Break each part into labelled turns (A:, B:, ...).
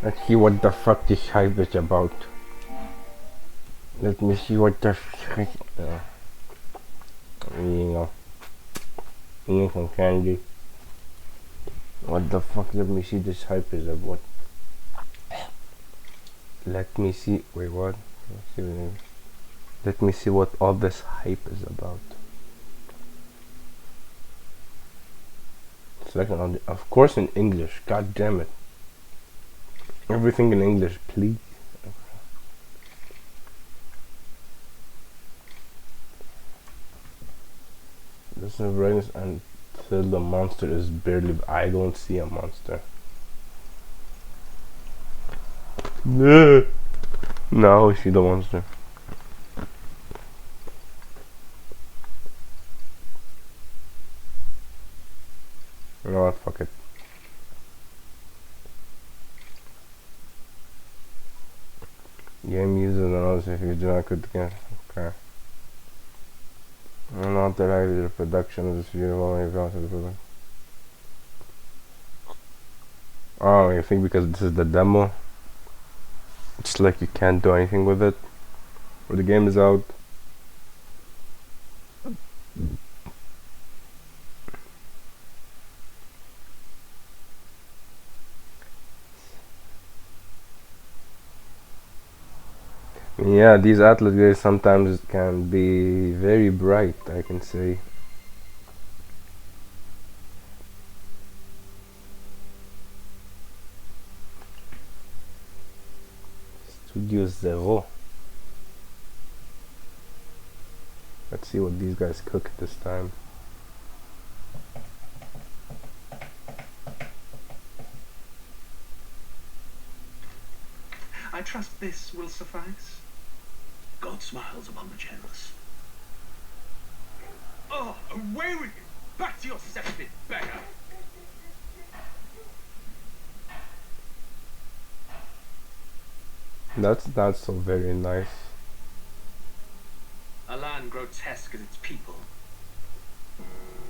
A: Let's see what the fuck this hype is about. Let me see what the frick. You know, eating some candy. What the fuck? Let me see this hype is about. Let me see. Wait, what? Let me see what all this hype is about. Second on the, of course in English. God damn it. Everything in English, please. Listen to brightness until the monster is barely. I don't see a monster. No, no, I see the monster. You know what? Fuck it. Game uses another if you do not could get. Okay. Not that I did the production of this video while I got to the product. Oh, you think because this is the demo, it's like you can't do anything with it? Or the game is out? Yeah, these Atlas guys sometimes can be very bright, I can say. Studio Zero. Let's see what these guys cook this time.
B: I trust this will suffice. God smiles upon the jealous. Oh, away with you! Back to your septic beggar!
A: That's not so very nice.
B: A land grotesque as its people.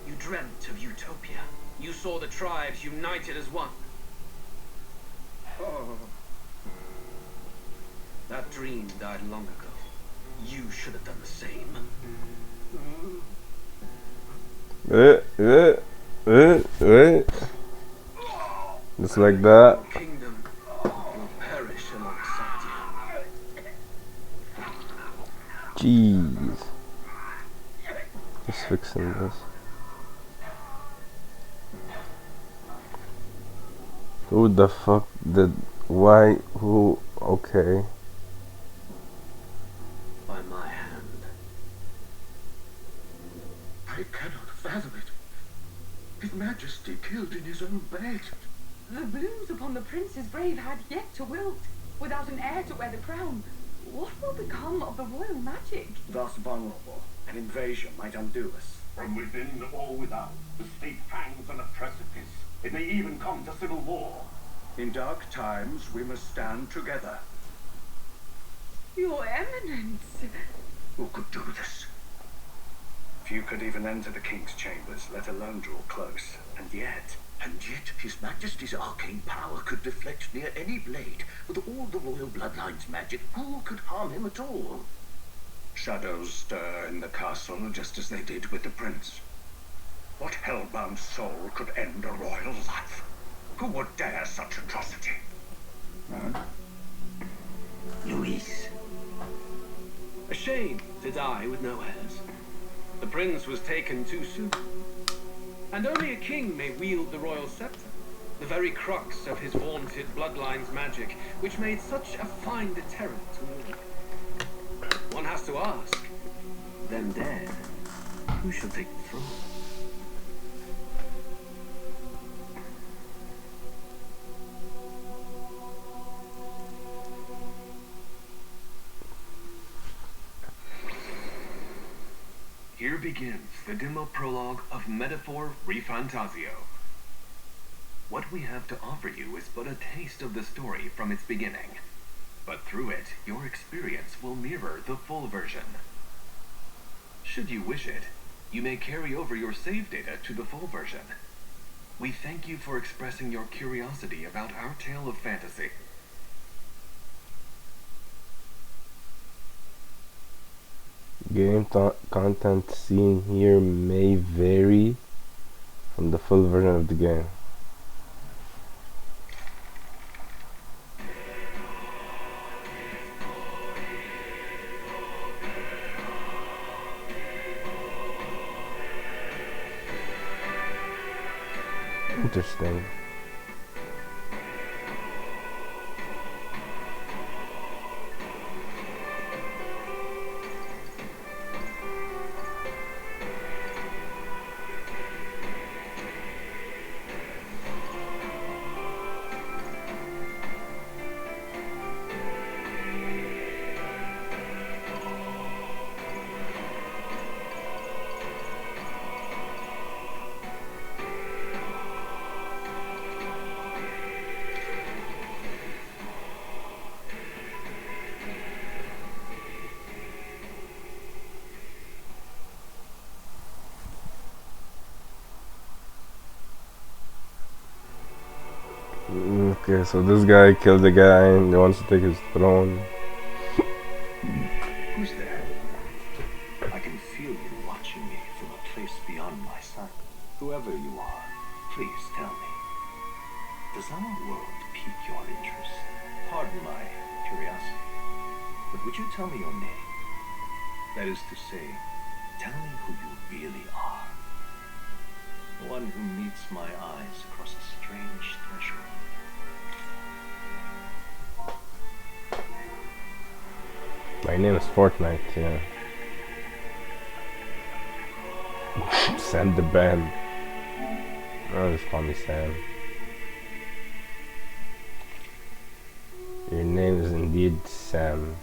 B: You dreamt of utopia. You saw the tribes united as one. Oh. That dream died long ago. You should have done the same.
A: Just like that.
B: Your kingdom will perish alongside you.
A: Jeez. Just fixing this. Who the fuck did... Why? Who? Okay.
B: By my hand. I cannot fathom it. His Majesty killed in his own bed.
C: The blooms upon the prince's grave had yet to wilt, without an heir to wear the crown. What will become of the royal magic?
B: Thus vulnerable, an invasion might undo us.
D: From within or without, the state hangs on a precipice. It may even come to civil war.
B: In dark times, we must stand together.
C: Your Eminence!
B: Who could do this? Few could even enter the king's chambers, let alone draw close. And yet, His Majesty's arcane power could deflect near any blade. With all the royal bloodline's magic, who could harm him at all? Shadows stir in the castle just as they did with the prince. What hellbound soul could end a royal life? Who would dare such atrocity? Luis. A shame to die with no heirs. The prince was taken too soon. And only a king may wield the royal scepter, the very crux of his vaunted bloodline's magic, which made such a fine deterrent to war. One has to ask, them dead, who shall take the throne?
E: Here begins the demo prologue of Metaphor ReFantazio. What we have to offer you is but a taste of the story from its beginning, but through it, your experience will mirror the full version. Should you wish it, you may carry over your save data to the full version. We thank you for expressing your curiosity about our tale of fantasy.
A: Content seen here may vary from the full version of the game. Interesting. Okay, so this guy killed the guy and he wants to take his throne.
B: Who's there? I can feel you watching me from a place beyond my sight. Whoever you are, please tell me. Does our world pique your interest? Pardon my curiosity, but would you tell me your name? That is to say, tell me who you really are. The one who meets my eyes across a strange threshold.
A: My name is Fortnite, yeah. Sam the band. Oh, just call me Sam. Your name is indeed Sam.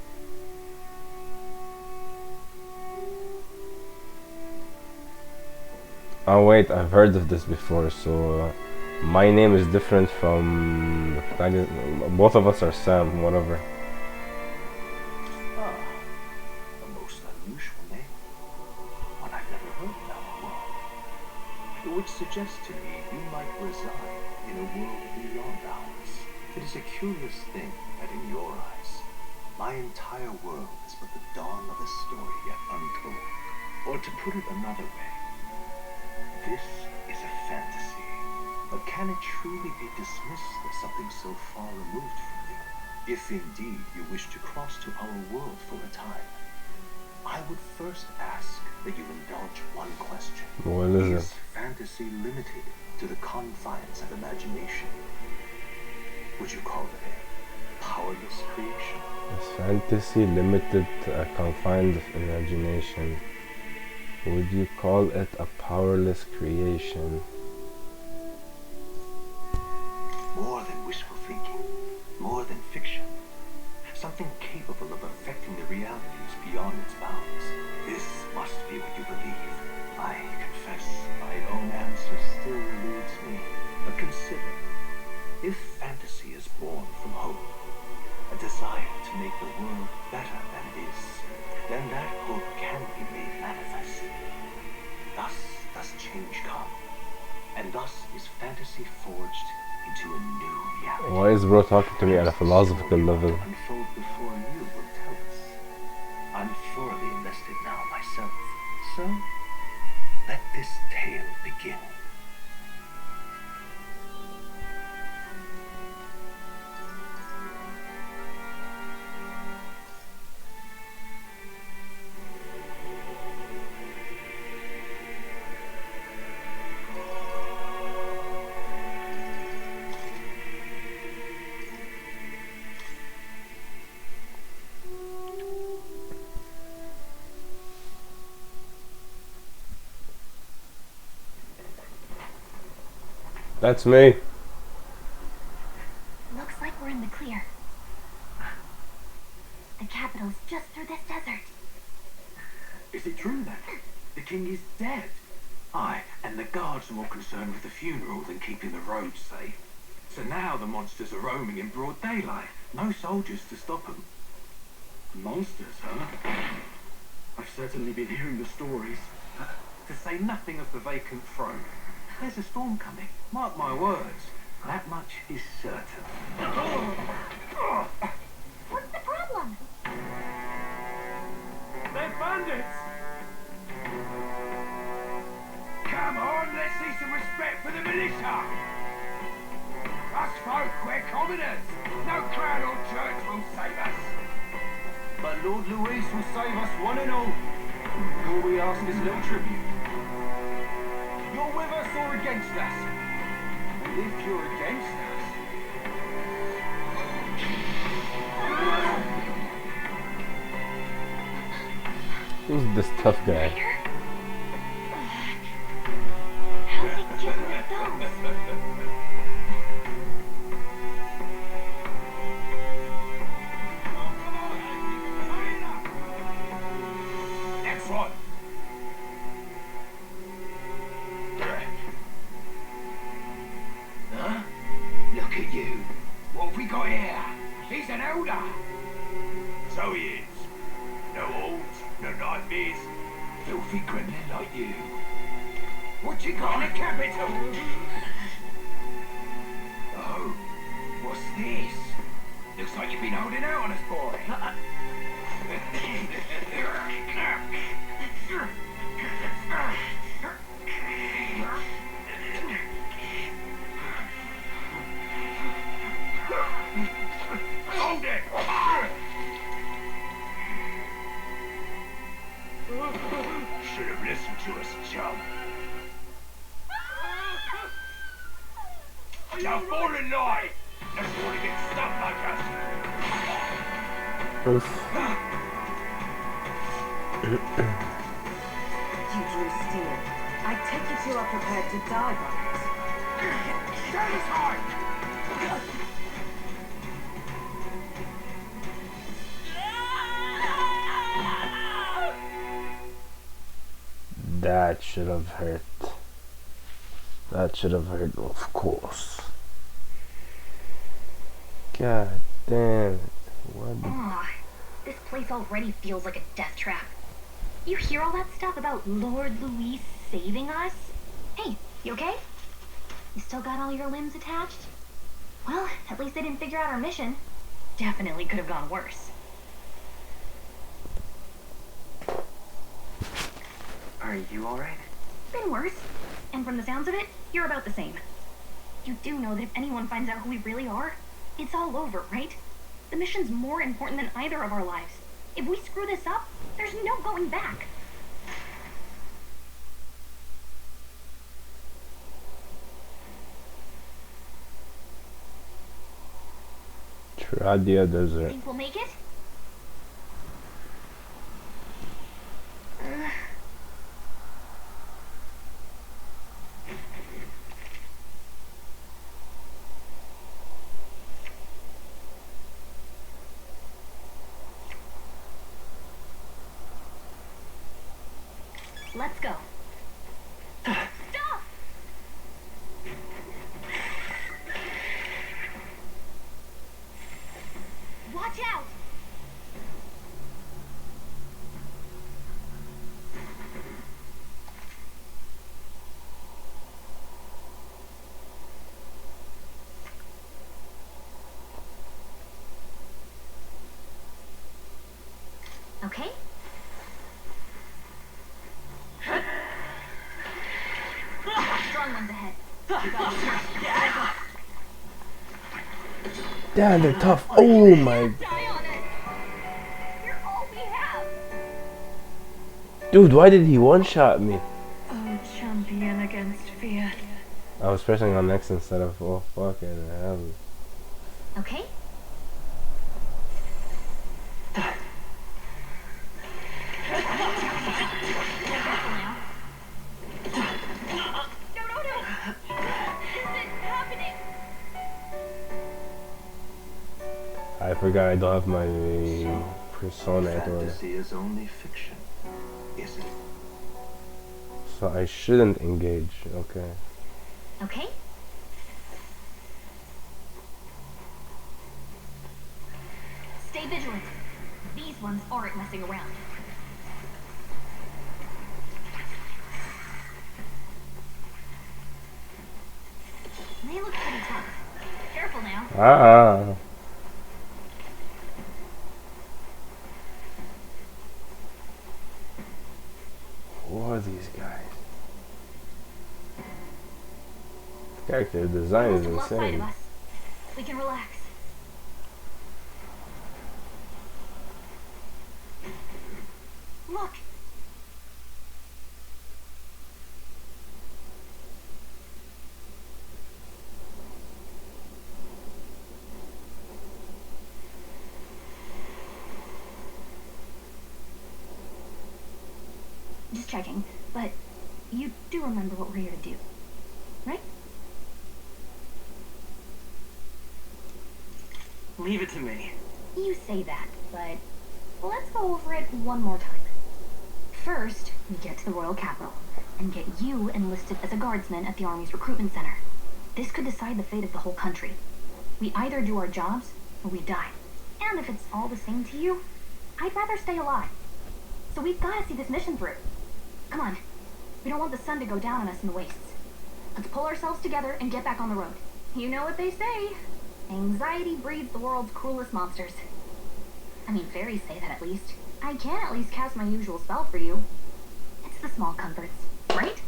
A: Oh wait, I've heard of this before, so my name is different from... both of us are Sam, whatever.
B: Ah, a most unusual name. One I've never heard in our world. Which suggests to me you might reside in a world beyond ours. It is a curious thing that in your eyes, my entire world is but the dawn of a story yet untold. Or to put it another way, this is a fantasy. But can it truly be dismissed as something so far removed from you? If indeed you wish to cross to our world for a time, I would first ask that you indulge one question.
A: What is it?
B: Is fantasy limited to the confines of imagination? Would you call it a powerless creation?
A: Is fantasy limited to a confined imagination? Would you call it a powerless creation?
B: More than wishful thinking, more than fiction. Something capable of affecting the realities beyond its bounds. This must be what you believe. I confess my own answer still eludes me. But consider, if fantasy is born from hope, a desire to make the world better than it is, then that hope can be made manifest. Thus does change come, and thus is fantasy forged into a new reality.
A: Why is bro talking to me at a philosophical level?
B: Unfold before you will tell us. I'm thoroughly invested now myself, so let this tale begin.
A: That's me.
F: Looks like we're in the clear. The capital's just through this desert.
D: Is it true then? The king is dead?
B: Aye, and the guards are more concerned with the funeral than keeping the roads safe. So now the monsters are roaming in broad daylight. No soldiers to stop them.
D: Monsters, huh? I've certainly been hearing the stories.
B: To say nothing of the vacant throne. There's a storm coming. Mark my words. That much is certain.
F: What's the problem?
D: They're bandits! We're commoners. No crown or church will save us.
G: But Lord Louis will save us one and all. All we ask is little tribute. You're with us or against us? And if you're against us...
A: Who's this tough guy?
F: How's he getting at those?
D: Next one. Huh? Look at you. What have we got here? He's an elder. So he is. No holds, no nightmares. Filthy gremlin like you. What you got in the capital? Oh, what's this? Looks like you've been holding out on us, boy. Hold it! Should have listened to us, chum. Now fall in line! Let's want to get stuck like us.
A: Oof.
H: You drew steel. I take it you are prepared to die by it.
D: Stand aside!
A: That should have hurt. That should have hurt, of course. God damn it. What the...
F: Ugh, this place already feels like a death trap. You hear all that stuff about Lord Louis saving us? Hey, you okay? You still got all your limbs attached? Well, at least they didn't figure out our mission. Definitely could have gone worse.
G: Are you alright?
F: Been worse. And from the sounds of it, you're about the same. You do know that if anyone finds out who we really are, it's all over, right? The mission's more important than either of our lives. If we screw this up, there's no going back.
A: Tradia Desert.
F: Think we'll make it? Let's go. Stop! Watch out! Okay. Strong ones ahead. You got this.
A: Damn, they're tough. Oh my...
F: Die on it. You're all we have.
A: Dude, why did he one-shot me?
H: Oh, champion against fear.
A: I was pressing on X instead of... Oh, fucking hell.
F: Okay.
A: I forgot I don't have my persona at all.
G: Fantasy is only fiction, is it?
A: So I shouldn't engage, okay.
F: Okay. Stay vigilant. These ones aren't messing around. They look pretty tough. Careful now.
A: Who are these guys? Character design is
F: Lost sight of
A: insane.
F: us. We can relax. Look! Just checking, but you do remember what we're here to do, right?
G: Leave it to me.
F: You say that, but let's go over it one more time. First, we get to the royal capital and get you enlisted as a guardsman at the army's recruitment center. This could decide the fate of the whole country. We either do our jobs or we die. And if it's all the same to you, I'd rather stay alive. So we've got to see this mission through. Come on. We don't want the sun to go down on us in the wastes. Let's pull ourselves together and get back on the road. You know what they say. Anxiety breeds the world's cruelest monsters. I mean, fairies say that at least. I can at least cast my usual spell for you. It's the small comforts, right?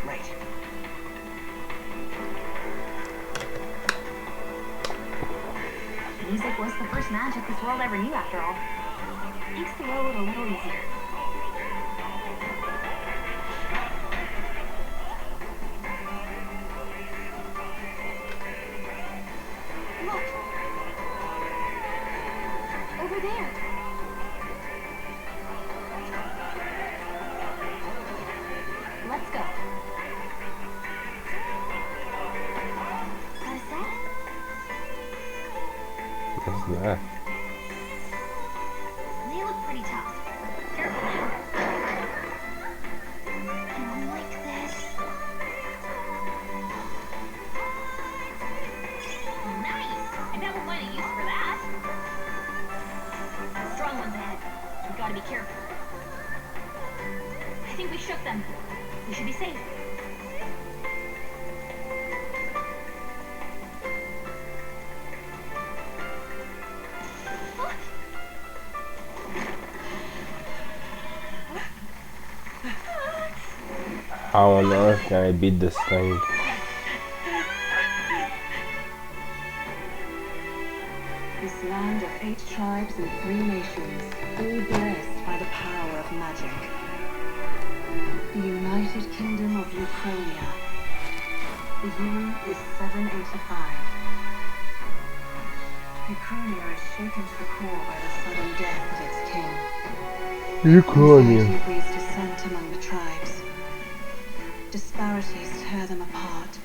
G: Right.
F: Music was the first magic this world ever knew, after all. Makes the road a little easier. Look! Over there! Let's go. Got a set?
A: What's that?
F: They look pretty tough. Careful now. Like this. Nice! I bet we'll find a use for that. Strong ones ahead. We gotta be careful. I think we shook them. We should be safe.
A: How on earth can I beat this thing?
H: This land of 8 tribes and 3 nations, all blessed by the power of magic. The United Kingdom of Ukrainia. The year is 785. Ukrainia is shaken to the core by the sudden death of its king.
A: Ukrainian.
H: Anxiety breeds dissent among the tribes. Disparities tear them apart,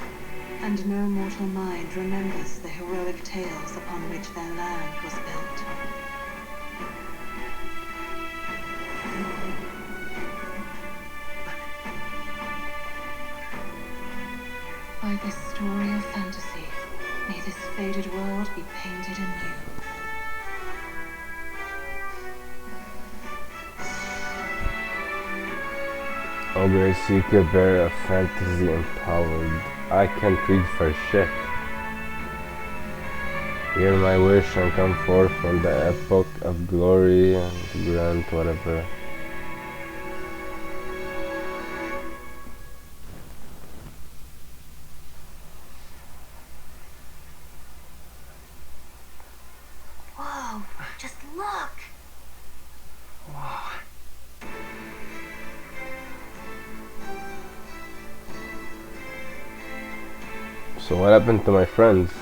H: and no mortal mind remembers the heroic tales upon which their land was built. By this story of fantasy, may this faded world be painted anew.
A: Ogre Seeker Bear of Fantasy Empowered. I can't read for shit. Hear my wish and come forth from the epoch of glory and grant whatever.
F: Whoa, just look!
G: Wow.
A: So what happened to my friends?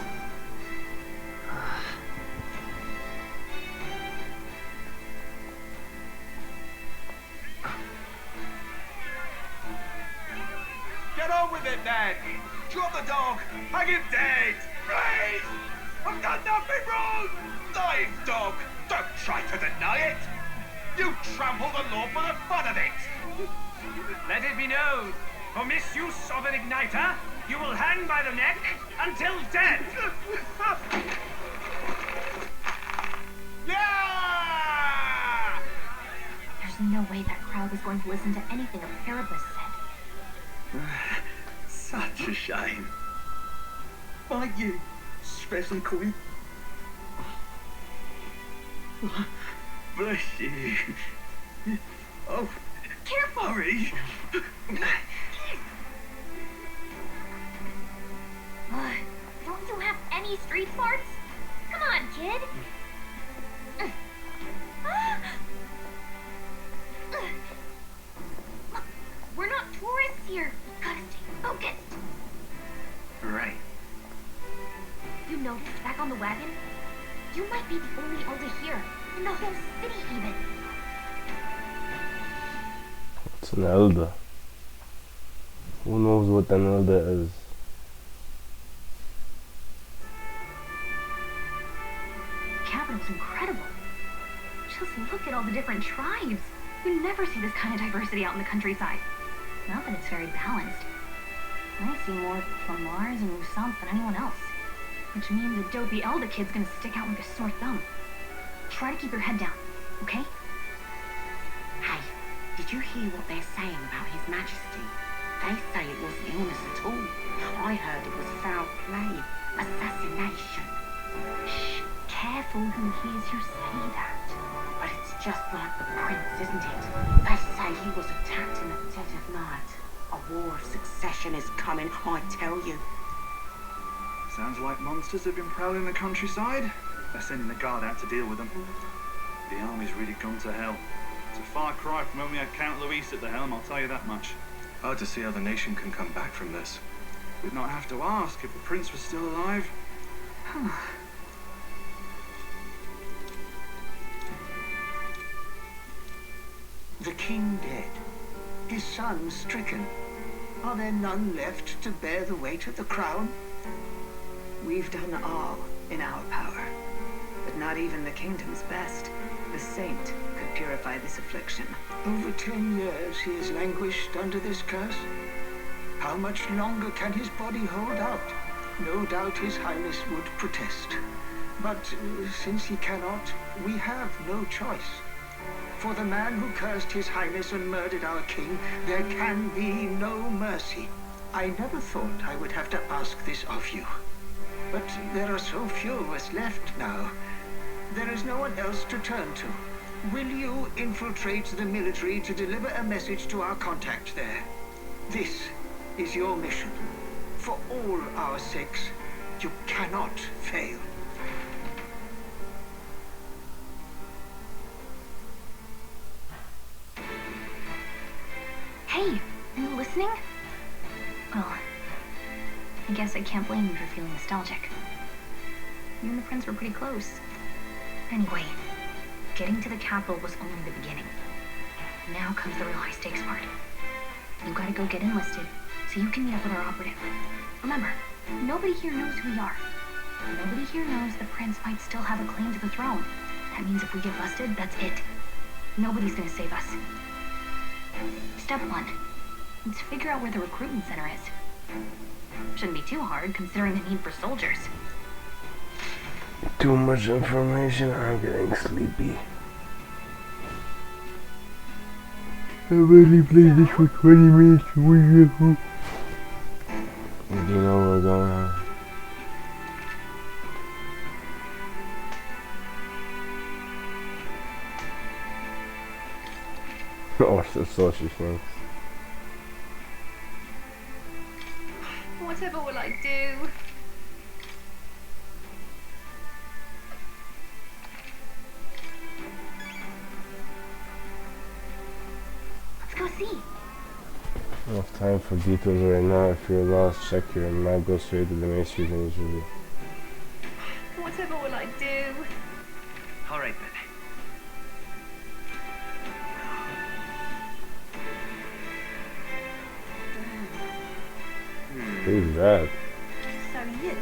D: Get on with it, then! Drop the dog! Hang him dead! Please! I've done nothing wrong! Lying dog! Don't try to deny it! You trample the law for the fun of it!
G: Let it be known, for misuse of an igniter, you will hang by the neck until dead.
D: Yeah!
F: There's no way that crowd was going to listen to anything a Paribus said.
B: Such a shame. Like you, special queen. Bless you. Oh,
F: Careful!
B: hurry.
F: tiny street smarts? Come on, kid. Look, we're not tourists here. Gotta stay focused.
E: Right.
F: You noticed back on the wagon? You might be the only Elder here, in the whole city even.
A: It's an elder. Who knows what an elder is?
F: Capital's incredible. Just look at all the different tribes. You never see this kind of diversity out in the countryside. Not that it's very balanced. I see more from Mars and Musant than anyone else. Which means the dopey elder kid's gonna stick out like a sore thumb. Try to keep your head down, okay?
I: Hey, did you hear what they're saying about His Majesty? They say it wasn't illness at all. I heard it was foul play, assassination.
F: Shh, careful who hears you say that.
I: But it's just like the prince, isn't it? They say he was attacked in the dead of night. A war of succession is coming, I tell you.
B: Sounds like monsters have been prowling the countryside. They're sending the guard out to deal with them. The army's really gone to hell. It's a far cry from when we had Count Luis at the helm, I'll tell you that much.
E: Hard to see how the nation can come back from this.
B: We'd not have to ask if the prince was still alive.
D: The king dead, his son stricken. Are there none left to bear the weight of the crown?
H: We've done all in our power, but not even the kingdom's best, the saint, could purify this affliction.
D: Over 10 years he has languished under this curse. How much longer can his body hold out? No doubt his highness would protest. But since he cannot, we have no choice. For the man who cursed his highness and murdered our king, there can be no mercy. I never thought I would have to ask this of you. But there are so few of us left now. There is no one else to turn to. Will you infiltrate the military to deliver a message to our contact there? This is your mission. For all our sakes, you cannot fail.
F: Hey, are you listening? Well, I guess I can't blame you for feeling nostalgic. You and the prince were pretty close. Anyway, getting to the capital was only the beginning. Now comes the real high-stakes part. You gotta go get enlisted, so you can meet up with our operative. Remember, nobody here knows who we are. Nobody here knows the prince might still have a claim to the throne. That means if we get busted, that's it. Nobody's gonna save us. Step 1. Let's figure out where the recruitment center is. Shouldn't be too hard, considering the need for soldiers.
A: Too much information, I'm getting sleepy. I've only played this for 20 minutes. Do you know where we're going? Oh, so she thinks.
C: Whatever will I do?
F: Let's go see.
A: Enough time for details right now. If you're lost, check your map, go straight to the main street and usually.
C: Whatever will I do?
E: Alright then.
A: Who's that?
C: So you.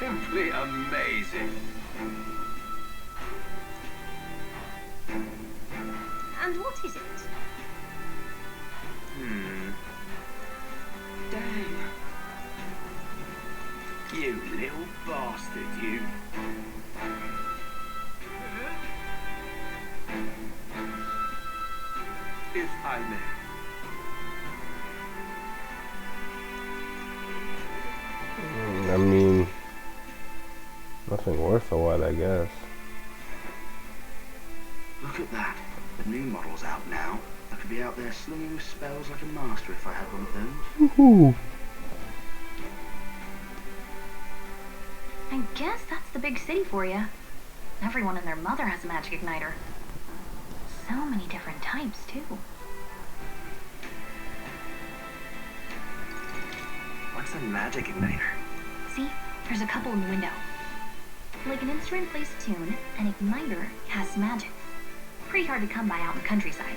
E: Simply amazing.
F: And what is it?
D: Dang.
E: You little bastard, you. if I may.
A: I mean, nothing worth a while, I guess.
B: Look at that. The new model's out now. I could be out there slinging spells like a master if I had one of those.
A: Woohoo!
F: I guess that's the big city for you. Everyone and their mother has a magic igniter. So many different types, too.
B: What's a magic igniter?
F: See? There's a couple in the window. Like an instrument plays a tune, an igniter casts magic. Pretty hard to come by out in the countryside.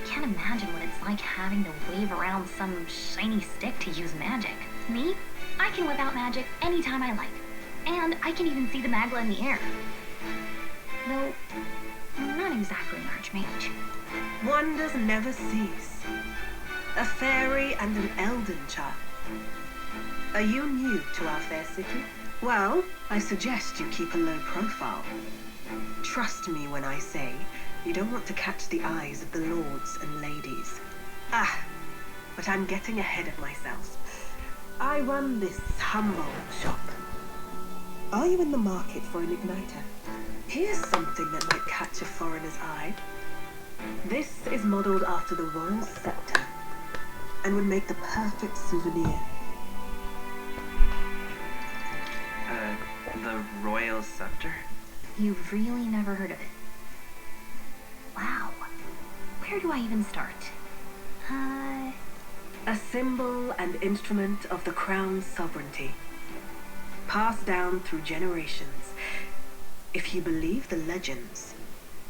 F: Can't imagine what it's like having to wave around some shiny stick to use magic. Me? I can whip out magic anytime I like. And I can even see the magla in the air. Though, I'm not exactly an archmage.
H: Wonders never cease. A fairy and an elden child. Are you new to our fair city? Well, I suggest you keep a low profile. Trust me when I say you don't want to catch the eyes of the lords and ladies. But I'm getting ahead of myself. I run this humble shop. Are you in the market for an igniter? Here's something that might catch a foreigner's eye. This is modeled after the royal scepter and would make the perfect souvenir.
B: The royal scepter?
F: You've really never heard of it. Wow. Where do I even start?
H: A symbol and instrument of the crown's sovereignty. Passed down through generations. If you believe the legends,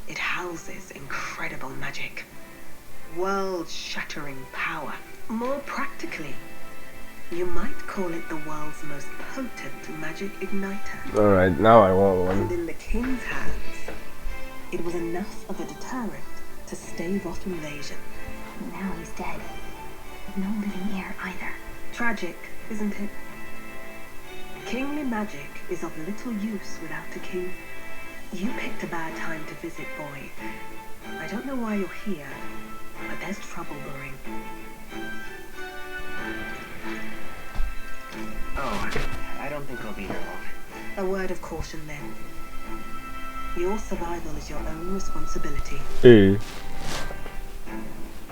H: it houses incredible magic. World-shattering power. More practically, you might call it the world's most potent magic igniter.
A: Alright, now I want one.
H: And in the king's hands, it was enough of a deterrent to stave off invasion.
F: Now he's dead. No living heir either.
H: Tragic, isn't it? Kingly magic is of little use without a king. You picked a bad time to visit, boy. I don't know why you're here, but there's trouble brewing.
B: Oh, I don't think I'll be here long.
H: A word of caution then. Your survival is your own responsibility.
A: Hey.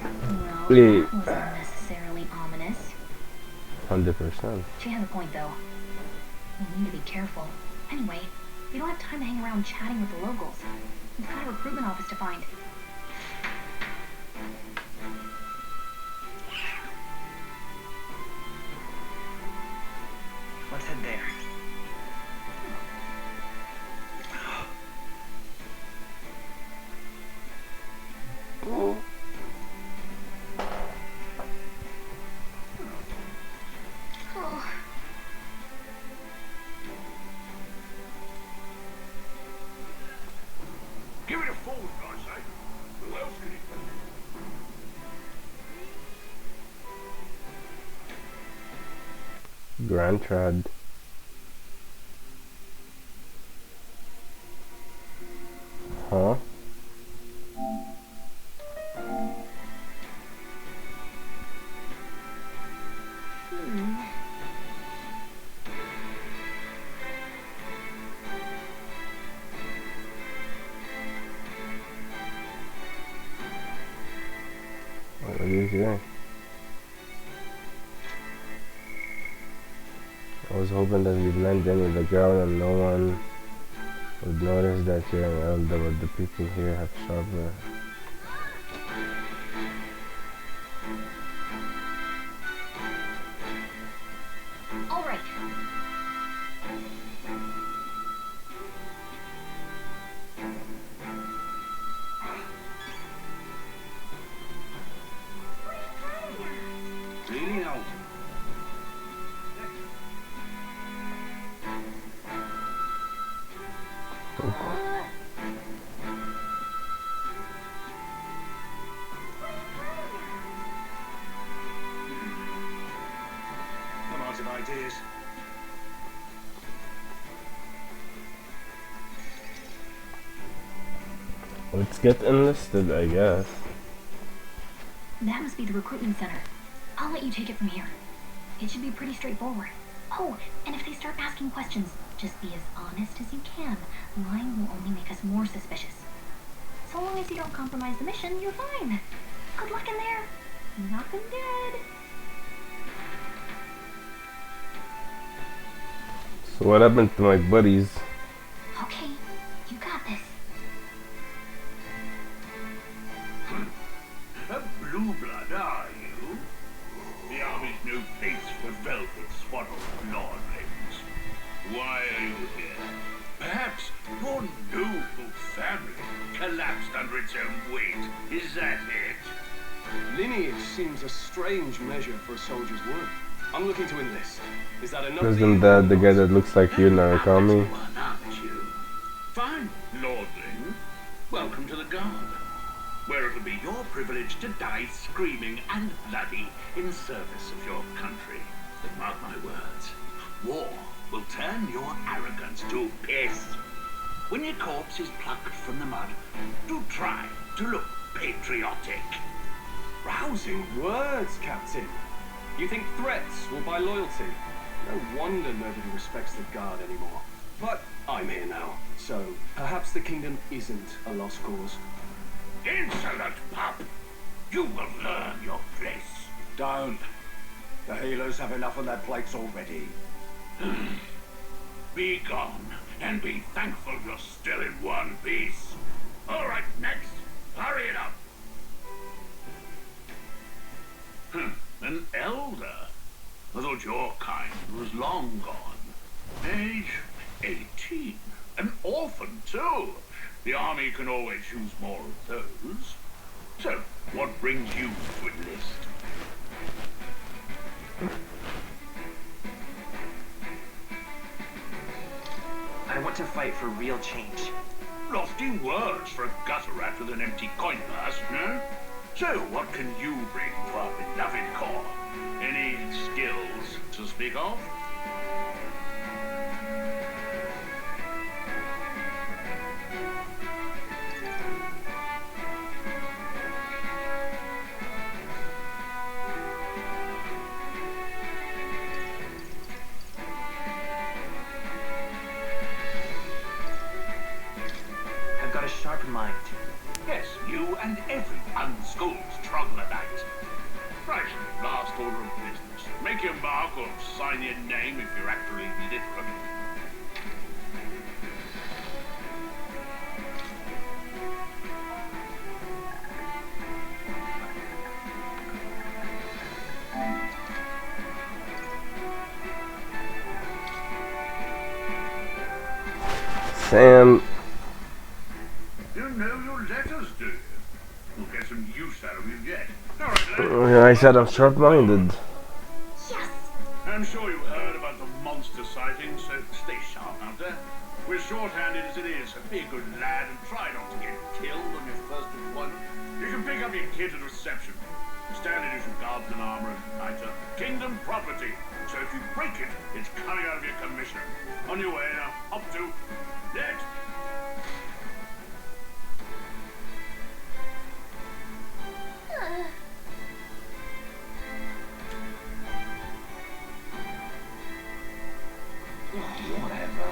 F: Well,
A: Hey.
F: that wasn't necessarily ominous.
A: 100%.
F: She has a point, though. We need to be careful. Anyway, we don't have time to hang around chatting with the locals. We've got a recruitment office to find.
B: Let's head there.
D: Give it a forward, I say. Who else could it be?
A: Grand Trad. Huh? What are you doing? I was hoping that we blend in with the crowd and no one would notice that you're an elder, but the people here have sharper.
F: All right.
B: Really old. I'm out of ideas.
A: Let's get enlisted, I guess.
F: That must be the recruitment center. I'll let you take it from here. It should be pretty straightforward. Oh, and if they start asking questions, just be as honest as you can. Lying will only make us more suspicious. So long as you don't compromise the mission, you're fine. Good luck in there. Knock 'em dead.
A: So what happened to my buddies?
F: Okay, you got this.
D: A blue blood, are you? The army's no place for velvet-swaddled lordlings. Why are you here? Perhaps your noble family collapsed under its own weight. Is that it?
G: Lineage seems a strange measure for a soldier's work. I'm looking to enlist. Is that enough?
A: Isn't that the guy that looks like you, Narukami?
D: One, aren't you? Fine, lordling. Welcome to the guard, where it'll be your privilege to die screaming and bloody in service of your country. But mark my words, war will turn your arrogance to piss. When your corpse is plucked from the mud, do try to look patriotic.
G: Rousing words, Captain. You think threats will buy loyalty? No wonder nobody respects the guard anymore. But I'm here now, so perhaps the kingdom isn't a lost cause.
D: Insolent pup! You will learn your place.
B: Don't. The healers have enough on their plates already.
D: Be gone, and be thankful you're still in one piece. All right, next. Hurry it up. An elder? I thought your kind was long gone. Age 18. An orphan, too. The army can always use more of those. So, what brings you to enlist?
J: I want to fight for real change.
D: Lofty words for a gutter rat with an empty coin purse, no? So, what can you bring to our beloved corps? Any skills to speak of?
J: I've got a sharp mind.
D: Yes, you and every unschooled troglodyte. Right, last order of business. Make your mark or sign your name if you're actually literate.
A: Sam.
D: You know your letters, do you? We'll get some use out of you yet. All right,
A: Yeah, I said I'm short-minded.
F: Yes!
D: I'm sure you heard about the monster sightings, so stay sharp out there. We're short-handed as it is, so be a good lad and try not to get killed on your first deployment. You can pick up your kit at reception. Standard issue guards and armor and niter. Kingdom property. So if you break it, it's coming out of your commission. On your way now. Up to. Next.
B: Whatever.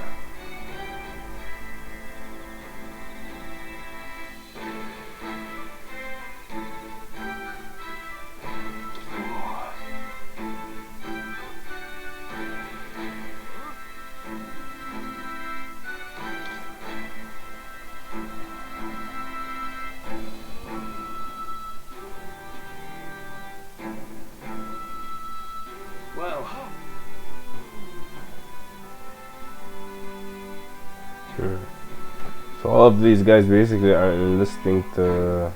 G: Well,
A: So all of these guys basically are enlisting to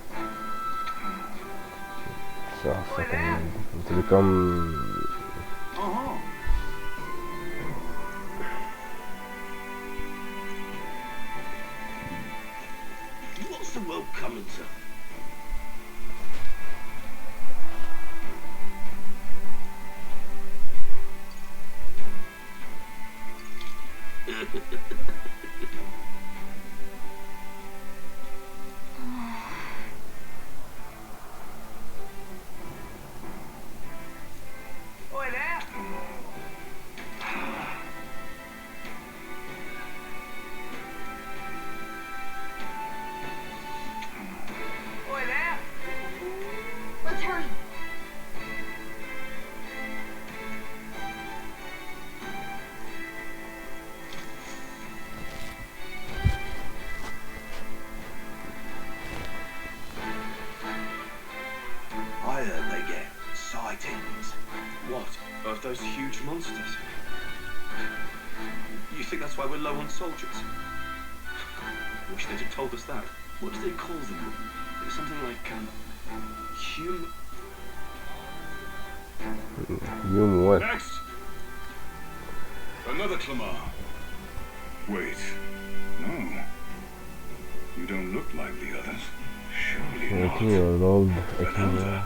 A: become
D: What's the world coming to?
G: What? Of those huge monsters? You think that's why we're low on soldiers? Wish they'd have told us that. What do they call them? Something like,
A: You what?
D: Next! Another Clamar. Wait. No. You don't look like the others. Surely not.
A: 18-year-old.
D: An elder.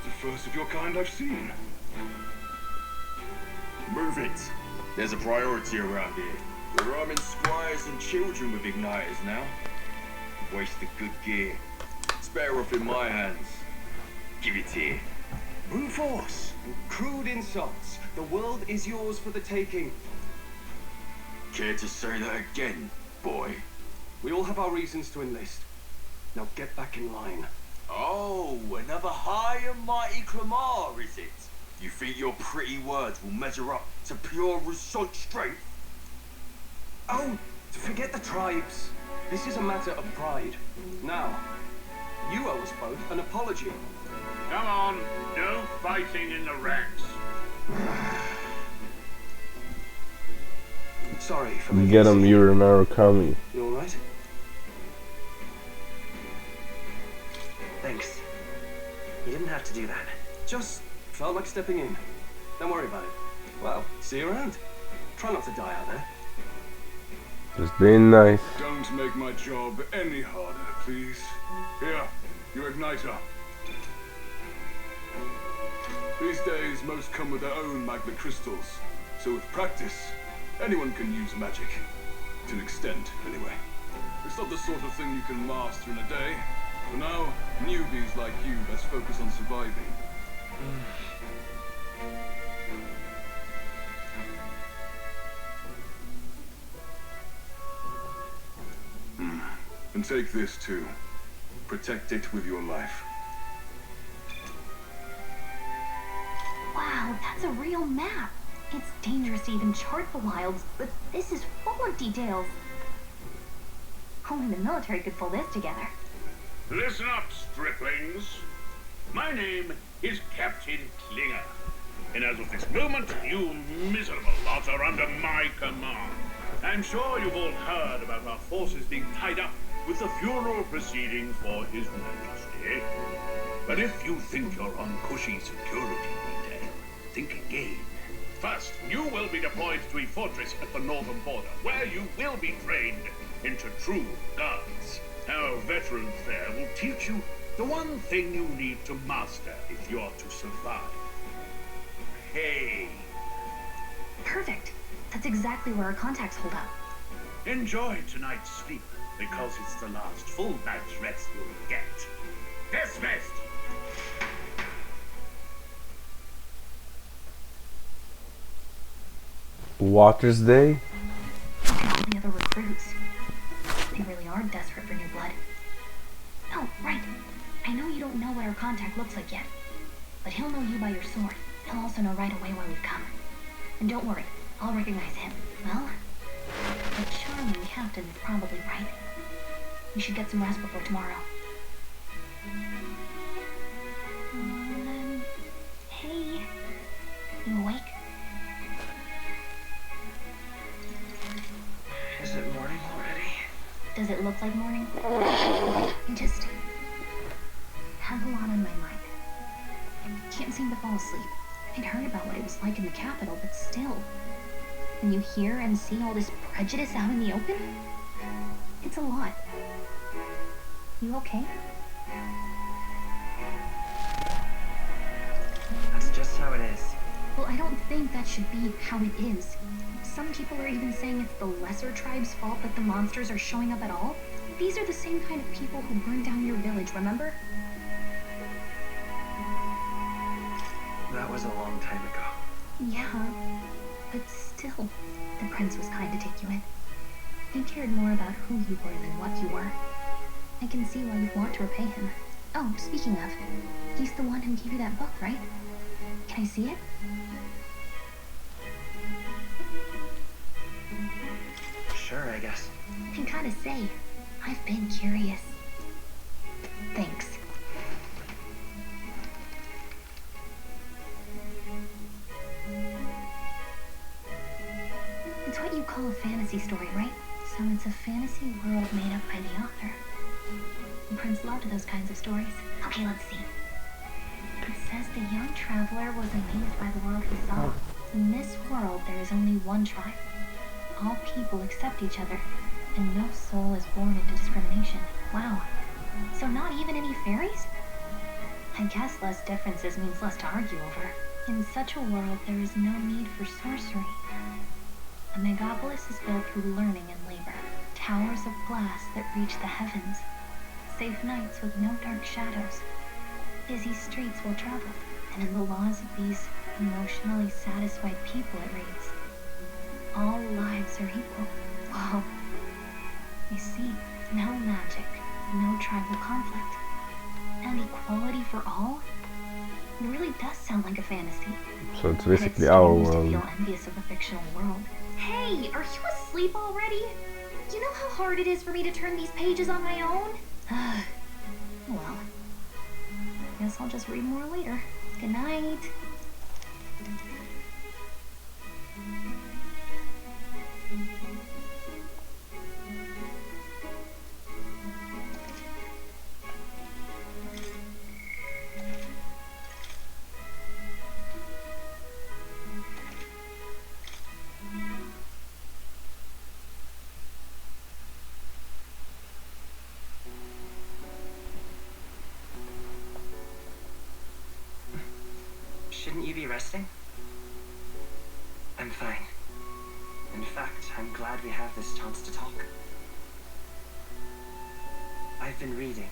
D: The first of your kind I've seen.
K: Move it. There's a priority around here. We're arming squires and children with igniters now. Waste of good gear. It's better off in my hands. Give it here.
G: brute force, crude insults. The world is yours for the taking.
K: Care to say that again, boy?
G: We all have our reasons to enlist. Now get back in line.
K: Oh, another high and mighty Clamar, is it? You think your pretty words will measure up to pure Rousseau strength?
G: Oh, forget the tribes. This is a matter of pride. Now, you owe us both an apology.
D: Come on, no fighting in the ranks.
G: Sorry for
A: You
G: making
A: get
G: a
A: him,
G: scene.
A: you're an Arakami.
G: You alright? Thanks. You didn't have to do that. Just felt like stepping in. Don't worry about it. Well, see you around. Try not to die out there.
A: Just being nice.
D: Don't make my job any harder, please. Here, your igniter. These days, most come with their own magma crystals. So with practice, anyone can use magic. To an extent, anyway. It's not the sort of thing you can master in a day. For now, newbies like you best focus on surviving. And take this too. Protect it with your life.
F: Wow, that's a real map. It's dangerous to even chart the wilds, but this is full of details. Only the military could pull this together.
D: Listen up, striplings. My name is Captain Klinger. And as of this moment, you miserable lot are under my command. I'm sure you've all heard about our forces being tied up with the funeral proceedings for His Majesty. But if you think you're on cushy security detail, think again. First, you will be deployed to a fortress at the northern border, where you will be trained into true guards. Our veterans there will teach you the one thing you need to master if you're to survive. Hey!
F: Perfect. That's exactly where our contacts hold up.
D: Enjoy tonight's sleep, because it's the last full night's rest you'll get. Dismissed!
A: Waters Day?
F: Look at all the other recruits. They really are desperate for new blood. Oh, right. I know you don't know what our contact looks like yet, but he'll know you by your sword. He'll also know right away why we've come. And don't worry, I'll recognize him. Well, the charming captain is probably right. We should get some rest before tomorrow. Hey. You awake?
J: Is it morning already?
F: Does it look like morning? I just have a lot on my mind. I can't seem to fall asleep. I'd heard about what it was like in the capital, but still. When you hear and see all this prejudice out in the open, it's a lot. You okay?
J: That's just how it is.
F: Well, I don't think that should be how it is. Some people are even saying it's the lesser tribe's fault that the monsters are showing up at all. These are the same kind of people who burned down your village, remember?
J: That was a long time ago.
F: Yeah, but still, the prince was kind to take you in. He cared more about who you were than what you were. I can see why you'd want to repay him. Oh, speaking of, he's the one who gave you that book, right? Can I see it?
J: Sure, I guess.
F: I gotta say, I've been curious. Thanks. fantasy story, right? So it's a fantasy world made up by the author. And Prince loved those kinds of stories. Okay, let's see. It says the young traveler was amazed by the world he saw. In this world, there is only one tribe. All people accept each other, and no soul is born into discrimination. Wow. So not even any fairies? I guess less differences means less to argue over. In such a world, there is no need for sorcery. A megapolis is built through learning and labor. Towers of glass that reach the heavens. Safe nights with no dark shadows. Busy streets well traveled. And in the laws of these emotionally satisfied people, it reads, all lives are equal. Whoa. I see. No magic, no tribal conflict, and equality for all? It really does sound like a fantasy.
A: So it's basically our
F: To
A: world.
F: feel envious of a fictional world. Hey, are you asleep already? You know how hard it is for me to turn these pages on my own? Well, guess I'll just read more later. Good night.
J: Shouldn't you be resting? I'm fine. In fact, I'm glad we have this chance to talk. I've been reading,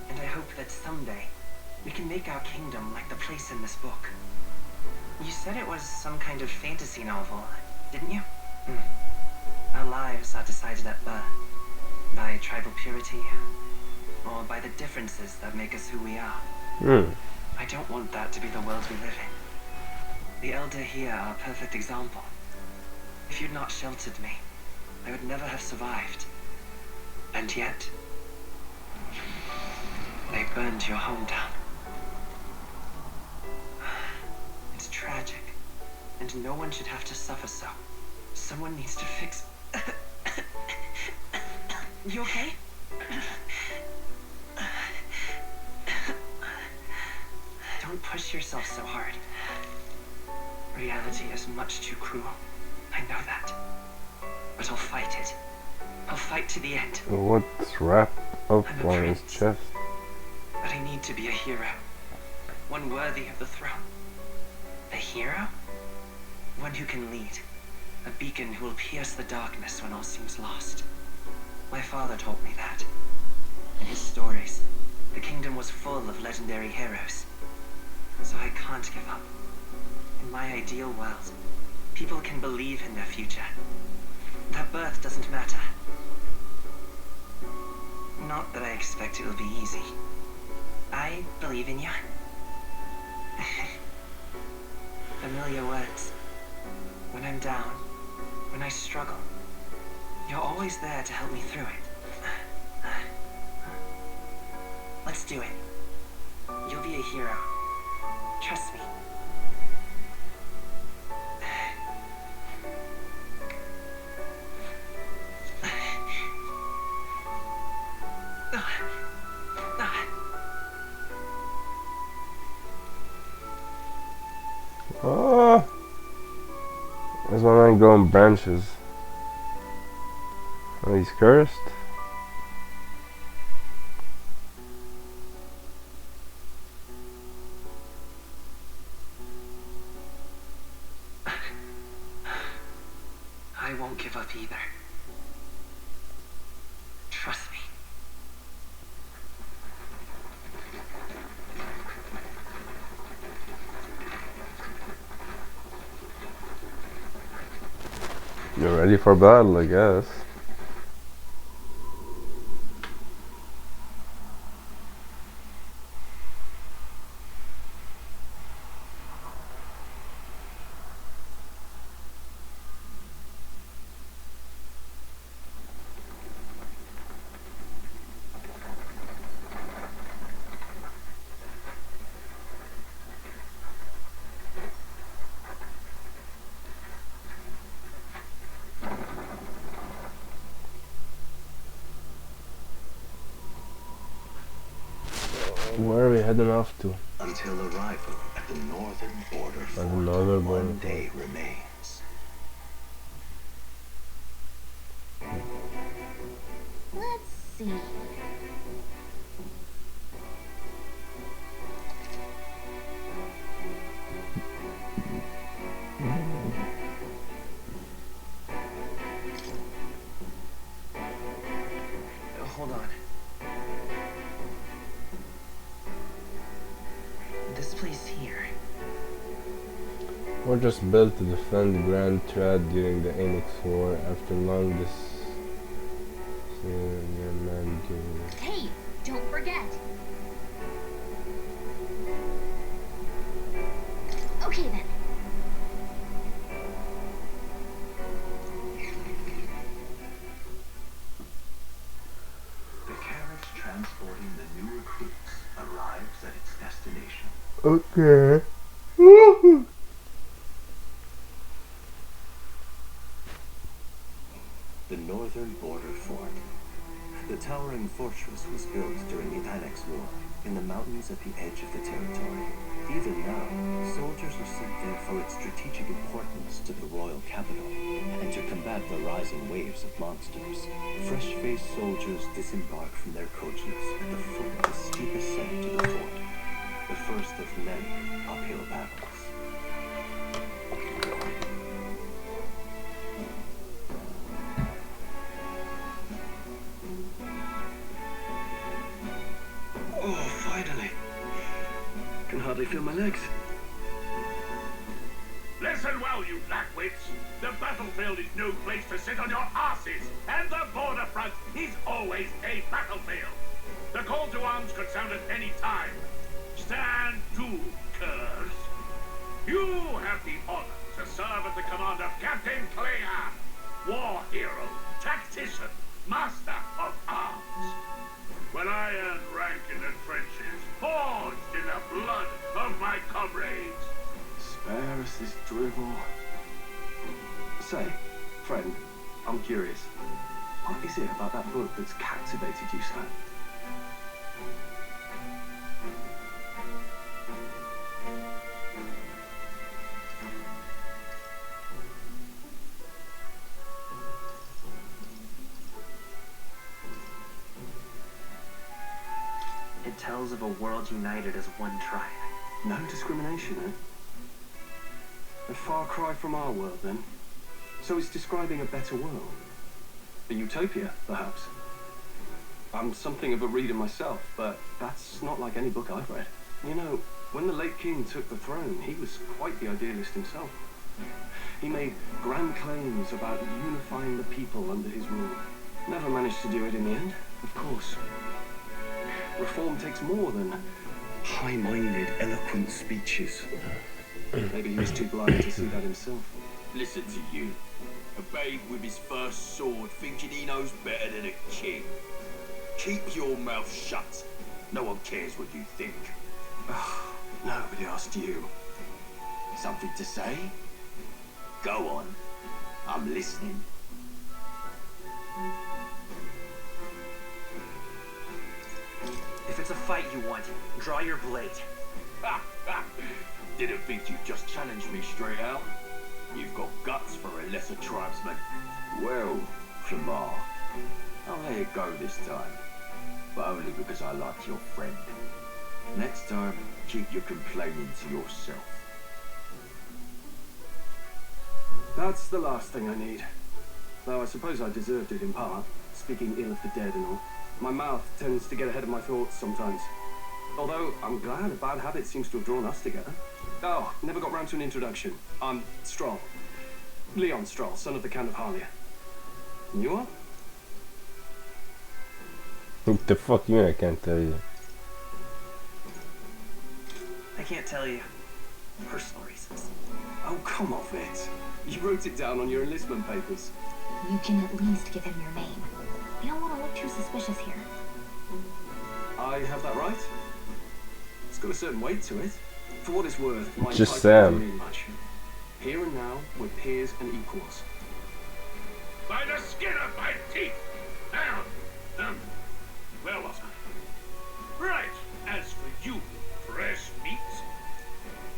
J: and I hope that someday we can make our kingdom like the place in this book. You said it was some kind of fantasy novel, didn't you? Our lives are decided at birth, by tribal purity, or by the differences that make us who we are. I don't want that to be the world we live in. The Elder here are a perfect example. If you'd not sheltered me, I would never have survived. And yet, they burned your home down. It's tragic, and no one should have to suffer so. Someone needs to fix... You okay? Don't push yourself so hard. Reality is much too cruel. I know that. But I'll fight it. I'll fight to the end.
A: What's wrapped up
J: I'm a
A: on his
J: prince.
A: chest?
J: But I need to be a hero. One worthy of the throne. A hero? One who can lead. A beacon who will pierce the darkness when all seems lost. My father taught me that. In his stories, the kingdom was full of legendary heroes. So I can't give up. In my ideal world, people can believe in their future. Their birth doesn't matter. Not that I expect it will be easy. I believe in you. Familiar words. When I'm down, when I struggle, you're always there to help me through it. Let's do it. You'll be a hero. Trust me.
A: Oh, there's my man growing branches. Oh, he's cursed.
J: I won't give up either. Trust me.
A: You're ready for battle, I guess. Where are we heading off to?
B: Until arrival at the northern border fort,
A: northern border
B: one day remains.
F: Let's see.
J: Hold on. This place here.
A: Or just built to defend Grand Trad during the Anix War after long
F: Hey, don't forget. Okay then.
B: The carriage transporting the new recruits arrives at its destination.
A: Okay.
B: The northern border fort. The towering fortress was built during the Annex War in the mountains at the edge of the territory. Even now, soldiers are sent there for its strategic importance to the royal capital and to combat the rising waves of monsters. Fresh-faced soldiers disembark from their coaches at the foot of the steep ascent to the fort, the first of many uphill battles. Oh, finally! Can hardly feel my legs.
D: Listen well, you blackwits. The battlefield is no place to sit on your asses, and the border front is always a battlefield. The call to arms could sound at any time. Stand to, curs. You have the honor to serve at the command of Captain Klinger, war hero, tactician, master of arms. When I earned rank in the trenches, forged in the blood of my comrades.
B: Spare us this drivel. Say, friend, I'm curious. What is it about that book that's captivated you so?
J: It tells of a world united as one tribe.
B: No discrimination, eh? A far cry from our world, then. So it's describing a better world. A utopia, perhaps. I'm something of a reader myself, but that's not like any book I've read. You know, when the late king took the throne, he was quite the idealist himself. He made grand claims about unifying the people under his rule. Never managed to do it in the end, of course. Reform takes more than high-minded, eloquent speeches. Maybe he was too blind to see that himself.
K: Listen to you. A babe with his first sword thinking he knows better than a king. Keep your mouth shut. No one cares what you think.
B: Nobody asked you.
K: Something to say? Go on. I'm listening.
J: If it's a fight you want, draw your blade.
K: Didn't think you'd just challenge me straight out. You've got guts for a lesser tribesman. Well, Clamar, I'll let it go this time. But only because I like your friend. Next time, keep your complaining to yourself.
B: That's the last thing I need. Though I suppose I deserved it in part, speaking ill of the dead and all. My mouth tends to get ahead of my thoughts sometimes. Although, I'm glad a bad habit seems to have drawn us together. Oh, never got round to an introduction. I'm Stroll. Leon Stroll, son of the Count of Harlia. And you are?
A: What the fuck you mean I can't tell you?
J: I can't tell you. Personal reasons.
B: Oh, come off it. You wrote it down on your enlistment papers.
F: You can at least give him your name. You don't want to look too suspicious here.
B: I have that right? It's got a certain weight to it. For what it's worth, my
A: Just
B: title doesn't
A: Sam.
B: mean much. Here and now, we're peers and equals.
D: By the skin of my teeth! Now, where was I? Right, as we You fresh meat?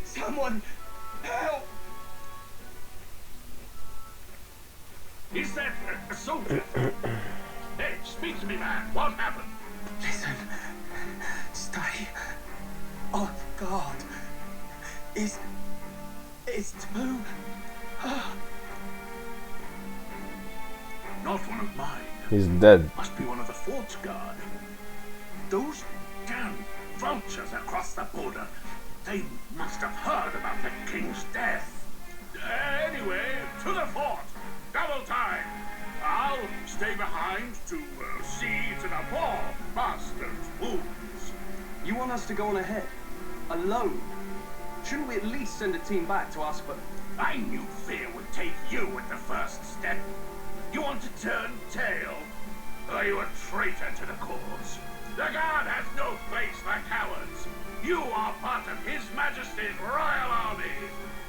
G: Someone help!
D: Is that a soldier? Hey, speak to me, man. What happened?
G: Listen. Stay on guard. It's too...
D: Not one of mine.
A: He's dead.
D: Must be one of the fort's guard. Those damn vultures across the border. They must have heard about the king's death. Anyway, to the fort. Double time. I'll stay behind to see to the poor bastard's wounds.
G: You want us to go on ahead? Alone? Shouldn't we at least send a team back to ask for...
D: I knew fear would take you at the first step. You want to turn tail? Are you a traitor to the cause? The guard has no place for cowards. You are part of His Majesty's Royal Army.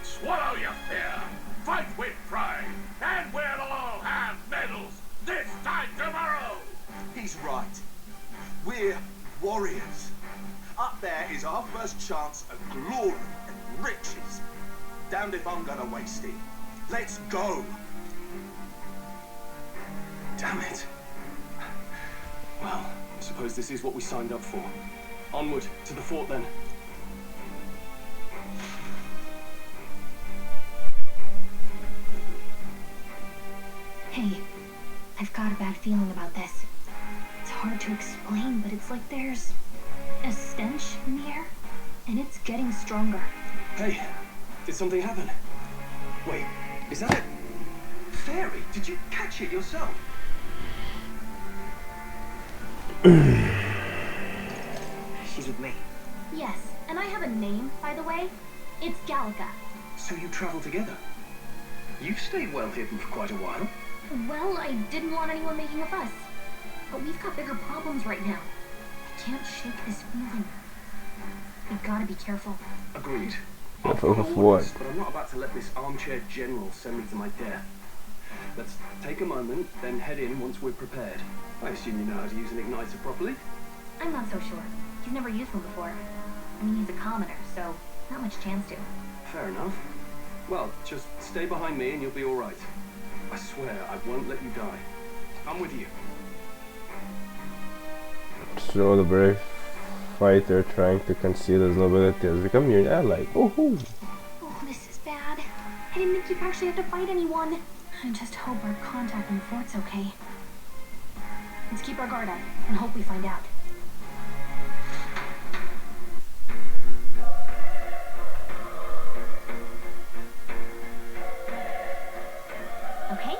D: Swallow your fear. Fight with pride. And we'll all have medals this time tomorrow.
L: He's right. We're warriors. Up there is our first chance of glory and riches. Damned if I'm gonna waste it. Let's go.
G: Damn it. Well, I suppose this is what we signed up for. Onward to the fort then.
F: Hey, I've got a bad feeling about this. It's hard to explain, but it's like there's a stench in the air, and it's getting stronger.
G: Hey, did something happen? Wait, is that a fairy? Did you catch it yourself?
J: She's with me.
F: Yes, and I have a name, by the way. It's Gallica.
G: So you travel together? You've stayed well hidden for quite a while.
F: Well, I didn't want anyone making a fuss. But we've got bigger problems right now. I can't shake this feeling. We've got to be careful.
G: Agreed.
A: Careful of what?
G: But I'm not about to let this armchair general send me to my death. Let's take a moment, then head in once we're prepared. I assume you know how to use an igniter properly?
F: I'm not so sure. You've never used one before. I mean, he's a commoner, so not much chance to.
G: Fair enough. Well, just stay behind me and you'll be all right. I swear I won't let you die. I'm with you.
A: So the brave fighter trying to conceal his nobility has become your ally. Woohoo!
F: Oh, this is bad. I didn't think you'd actually have to fight anyone. I just hope our contact in the fort's okay. Let's keep our guard up and hope we find out. Okay?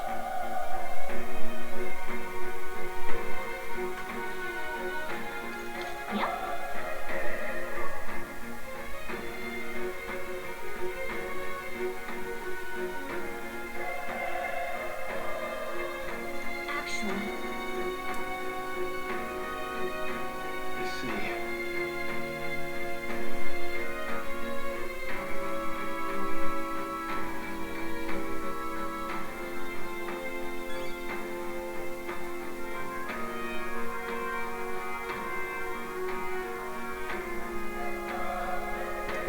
F: Yep. Actually,
G: I see.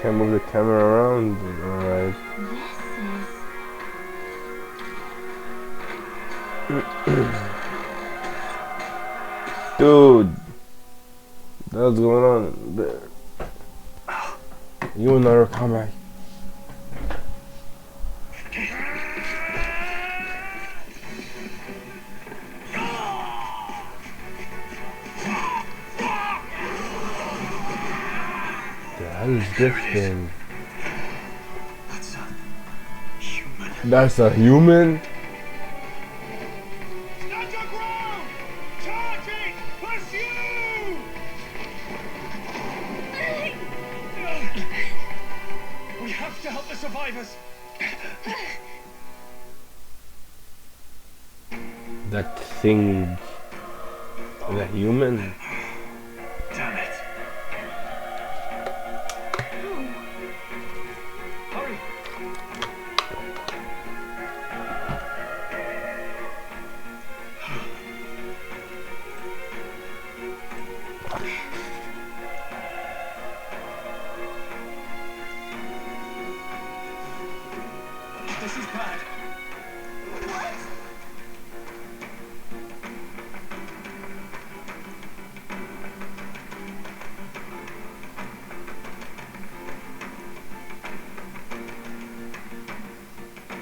A: Can't move the camera around. Alright. Dude, what's going on? You and never come back. The hell is this thing?
G: That's a human.
A: That's a human?
D: Stand your ground! Charging! Pursue!
G: We have to help the survivors.
A: That thing. The human?
G: Damn it. Hurry. launch pad.
C: What?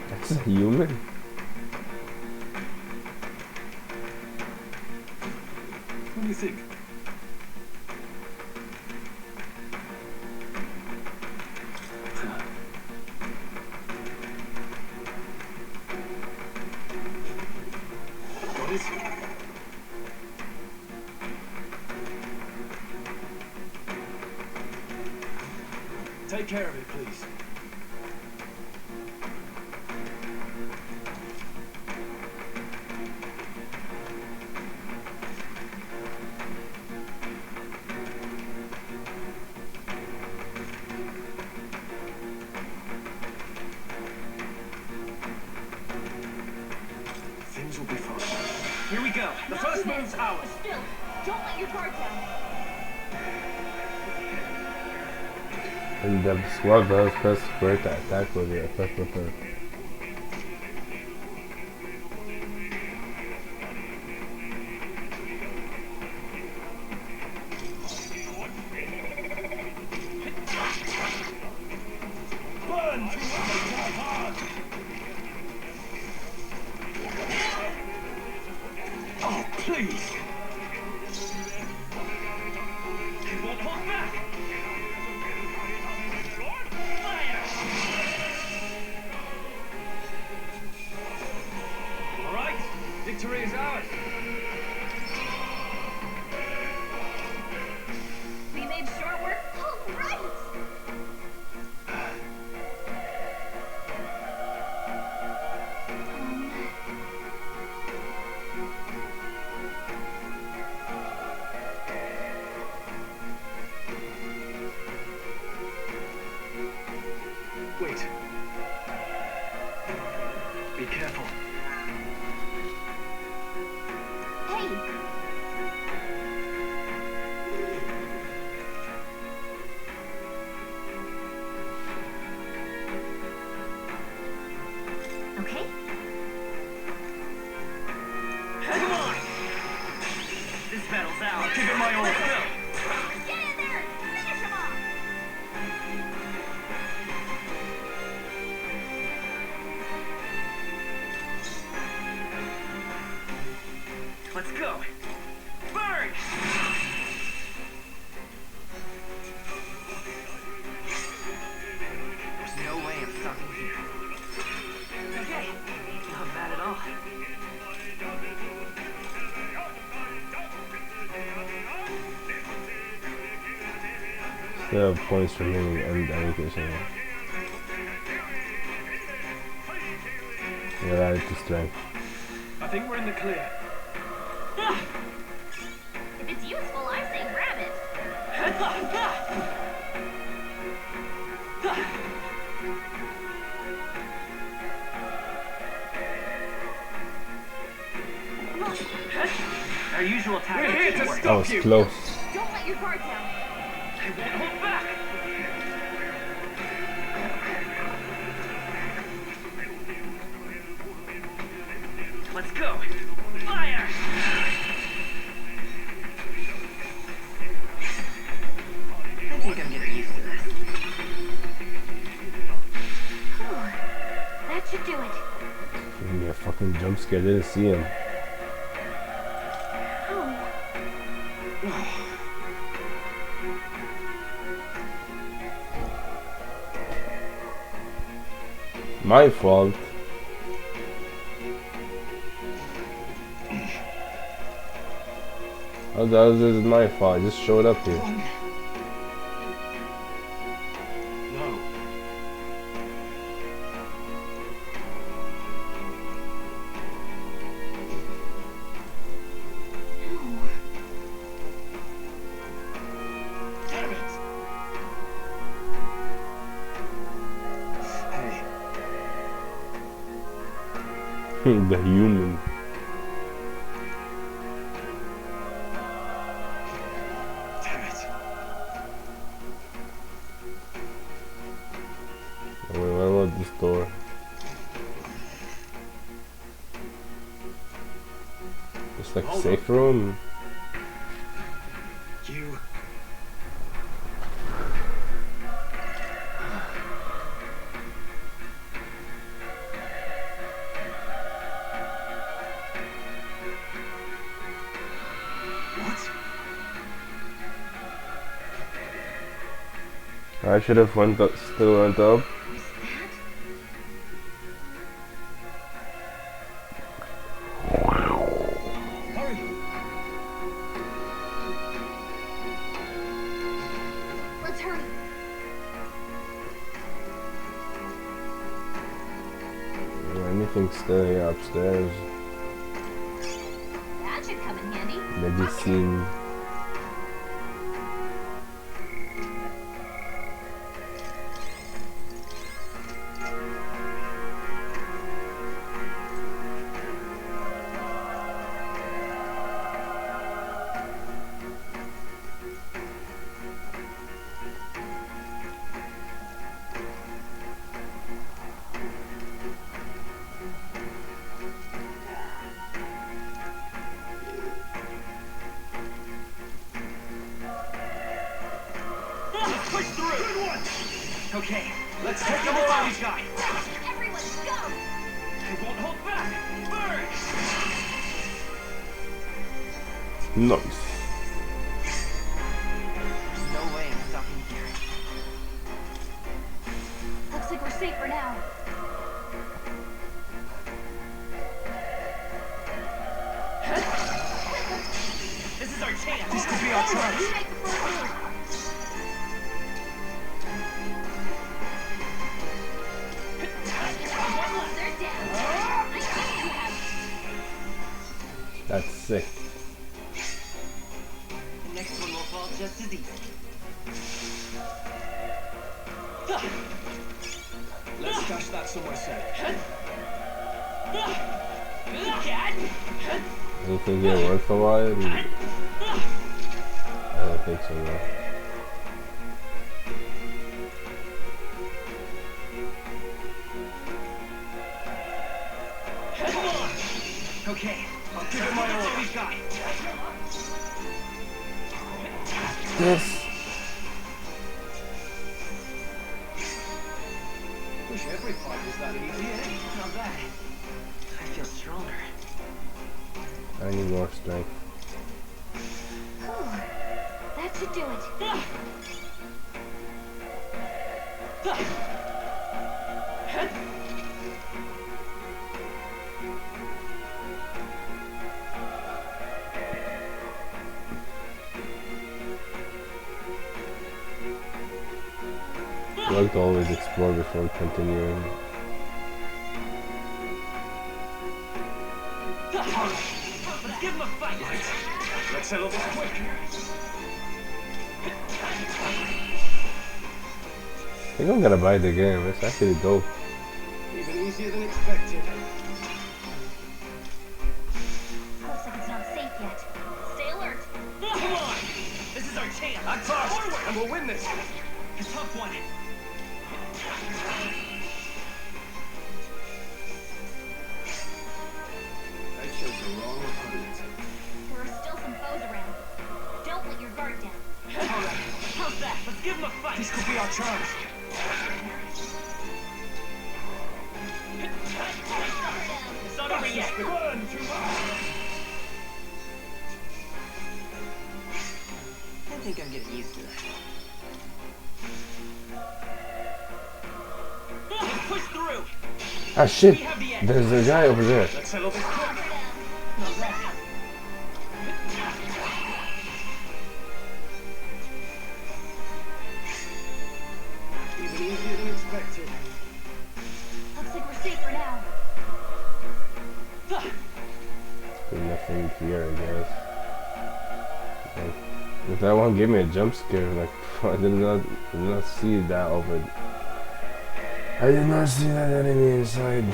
A: That's a human?
G: What do you think? Got it? Take care of it, please. Things will be fine. Here we go. The first move's ours.
C: Still, don't let your guard down.
A: In the squad does press square to attack with the effect weapon.
G: Burn through the hard. Oh, please. He won't hold back. All right, victory is ours.
C: We made short work. All right.
G: Wait. Be careful.
C: Hey.
F: Okay?
J: Come on! This battle's ours.
G: Give it my all.
C: Get in there. Finish him off.
J: Let's go. Burn! There's no way I'm stopping here. Okay, not bad at all.
A: Still have points remaining and education. You're added to strength.
G: I think we're in the clear.
C: If it's useful, I say grab it.
J: Our usual tactic
G: We're here to
J: didn't work.
A: That
G: stop
A: was
G: you.
A: close.
C: Don't let your guard down.
J: I won't hold back. Let's go. Fire! I think I'm getting used to this.
F: That should do it.
A: Give me a fucking jump scare. I didn't see him. My fault. How the hell is this my fault? I just showed up here.
G: No.
J: Damn it!
G: Hey,
A: The human.
G: damn it.
A: Wait, what about this door? safe room.
B: You...
A: I should have still went up.
F: Let's hurry.
A: Anything still here upstairs?
F: That should come in handy.
A: Medicine.
G: Okay, let's take him all out, these guys.
F: Everyone, go!
G: They won't hold back. Burn!
A: Nice.
J: There's no way I'm stopping here.
F: Looks like we're safe for now.
G: This is our chance. This could be our chance.
A: That's sick.
J: The next one will fall just as easy.
B: Let's stash that somewhere safe.
A: Anything here worthwhile? I don't think so, no.
G: Okay, I'll give it my all. These guys.
A: Yes.
B: Wish every fight was that easy, eh?
J: Not bad. I feel stronger.
A: I need more strength.
F: That should do it.
A: I like to always explore before continuing.
G: Let's give him a fight.
B: Right. Let's settle this quick.
A: I think I'm gonna buy the game. It's actually dope.
B: Even easier than expected.
F: Looks like it's not safe yet. Stay alert.
G: Come on! This is our chance.
B: That's us,
G: Forward!
B: and we'll win this.
G: A tough one.
B: I chose the wrong opponent.
F: There are still some foes around. Don't let your guard down.
G: Alright, how's that? Let's give him a fight.
B: This could be our chance.
G: It's not over yet.
B: Burn too much.
J: I think I'm getting used to it.
G: Let's push through.
A: Ah shit!
G: We have the edge.
A: There's a guy over there.
B: Let's settle this quick.
G: Not bad.
B: Even easier than expected.
F: Looks like we're safe for now.
A: There's nothing here, I guess. Like, if that one gave me a jump scare, like I did not see that over. I did not see that enemy inside.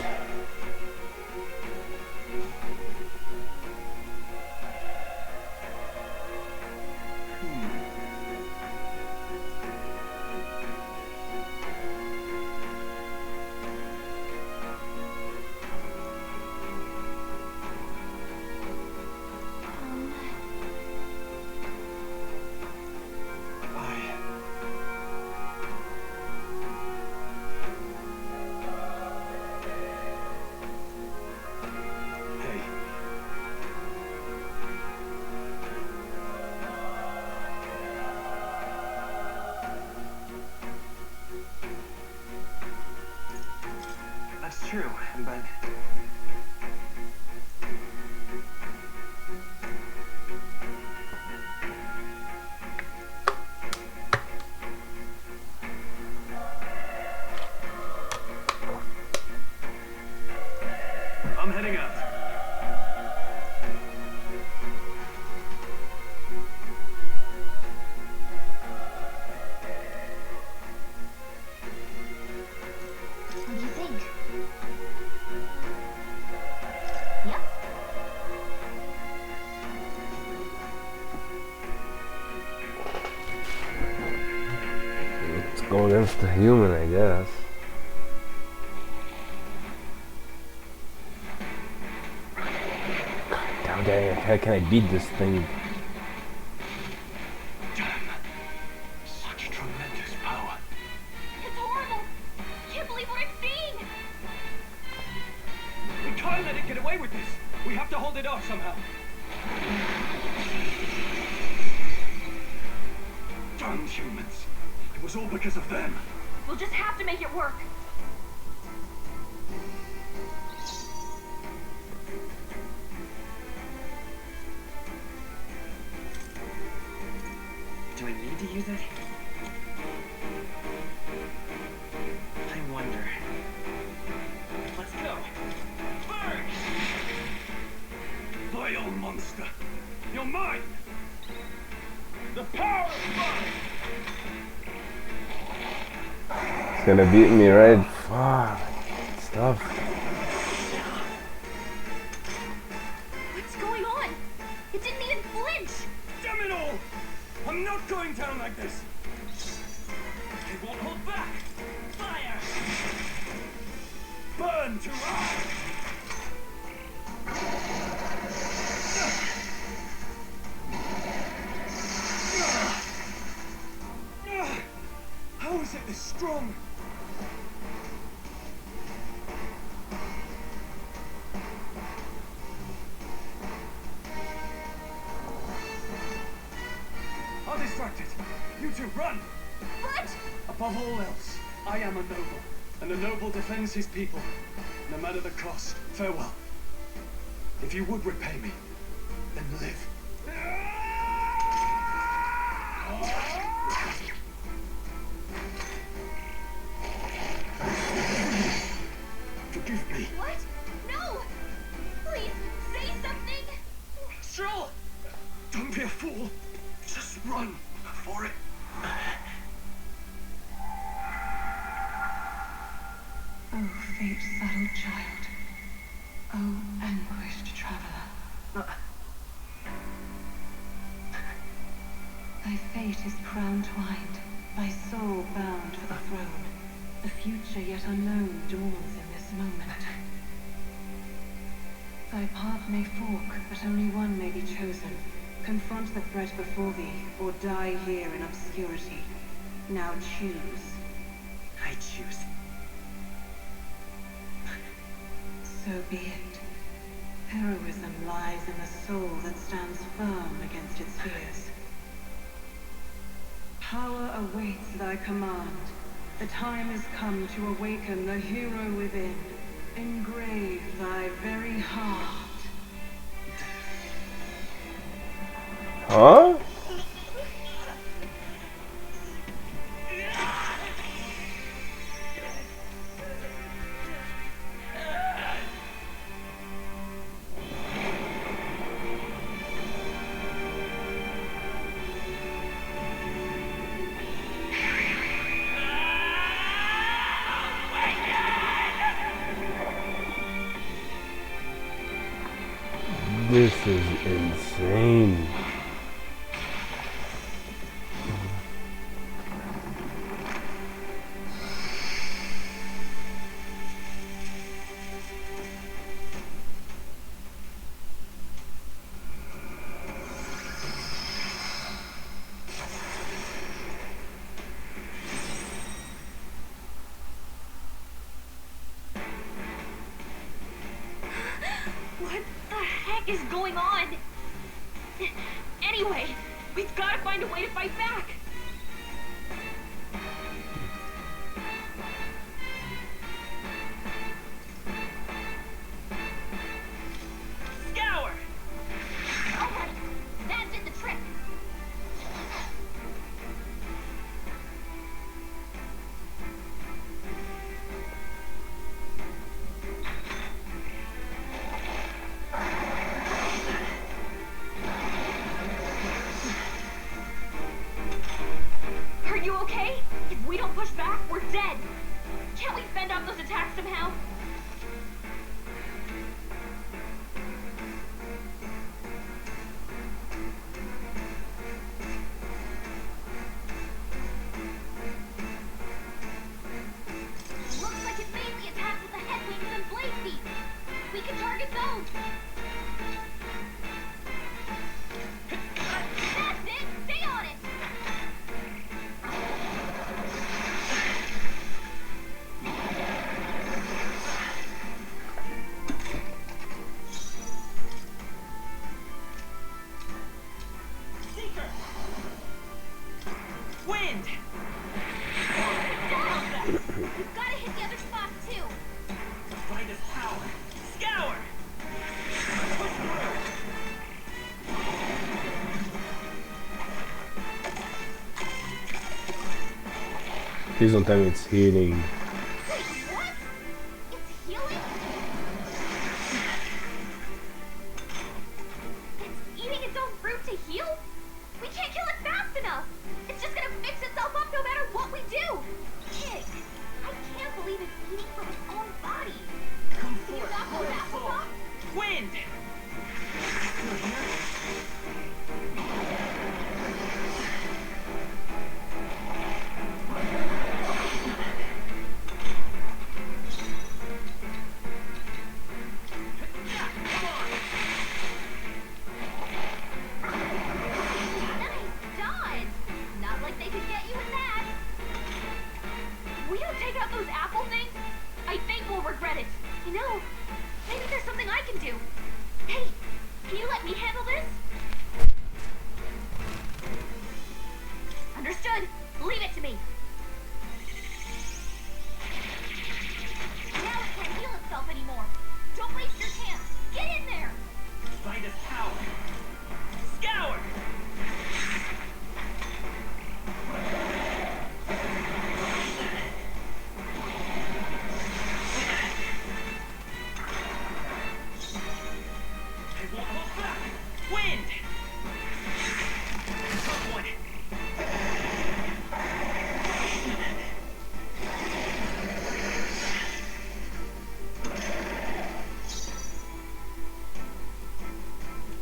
J: true, but...
E: I'm heading out.
F: What do you think? Yep.
A: Let's go against the human, I guess. God dang, how can I beat this thing?
D: Damn. Such tremendous power.
F: It's horrible! Can't believe what I'm seeing!
G: We can't let it get away with this. We have to hold it off somehow.
D: Damn humans. It was all because of them.
F: We'll just have to make it work.
J: Do I need to use it? I wonder.
G: Let's go.
D: Burn! Vile monster. You're mine!
G: The power of fire!
A: It's gonna beat me, right? Fuck. Stuff.
F: What's going on? It didn't even flinch!
G: Damn it all! I'm not going down like this. It won't hold back. Fire! Burn to us! How is it this strong? I'll distract it. You two run!
F: What?
G: Above all else, I am a noble, and a noble defends his people. No matter the cost, farewell. If you would repay me, then live.
D: Forgive me.
F: What? No! Please, say something!
G: Stroll!
D: Don't be a fool. Just run for it.
H: Oh, fate-saddled child. Oh, anguished traveler. Thy fate is crown-twined, thy soul bound for the throne. The future yet unknown dawns in this moment. Thy path may fork, but only one may be chosen. Confront the threat before thee, or die here in obscurity. Now choose.
J: I choose.
H: So be it. Heroism lies in the soul that stands firm against its fears. Power awaits thy command. The time has come to awaken the hero within. Engrave thy very heart.
A: Huh? This is insane.
F: What the heck is going on? Anyway, we've got to find a way to fight back. we don't push back, we're dead. Can't we fend off those attacks somehow? Looks like it mainly attacks with the headwings and blade feet. We can target those. That's it! Stay on it!
J: Seeker! Wind!
F: You've got to hit the other spots too.
J: Find his power! Scour! Push through!
A: Please don't tell me it's healing.
F: Wait, what? It's healing? It's eating its own fruit to heal? We can't kill it fast enough. It's just gonna fix itself up no matter what we do. Pig, I can't believe it's eating from its own body.
J: Come
F: Can you
J: forth,
F: knock those
J: royal
F: apples
J: soul!
F: off?
J: Wind! You're here?
F: Nice dodge. Not like they could get you with that. We don't take out those apple things, I think we'll regret it. You know, maybe there's something I can do. Hey, can you let me handle this? Understood. Leave it to me. Now it can't heal itself anymore. Don't waste your chance. Get in there.
J: Find his power! Scour! I won't hold back! Wind! Tough one!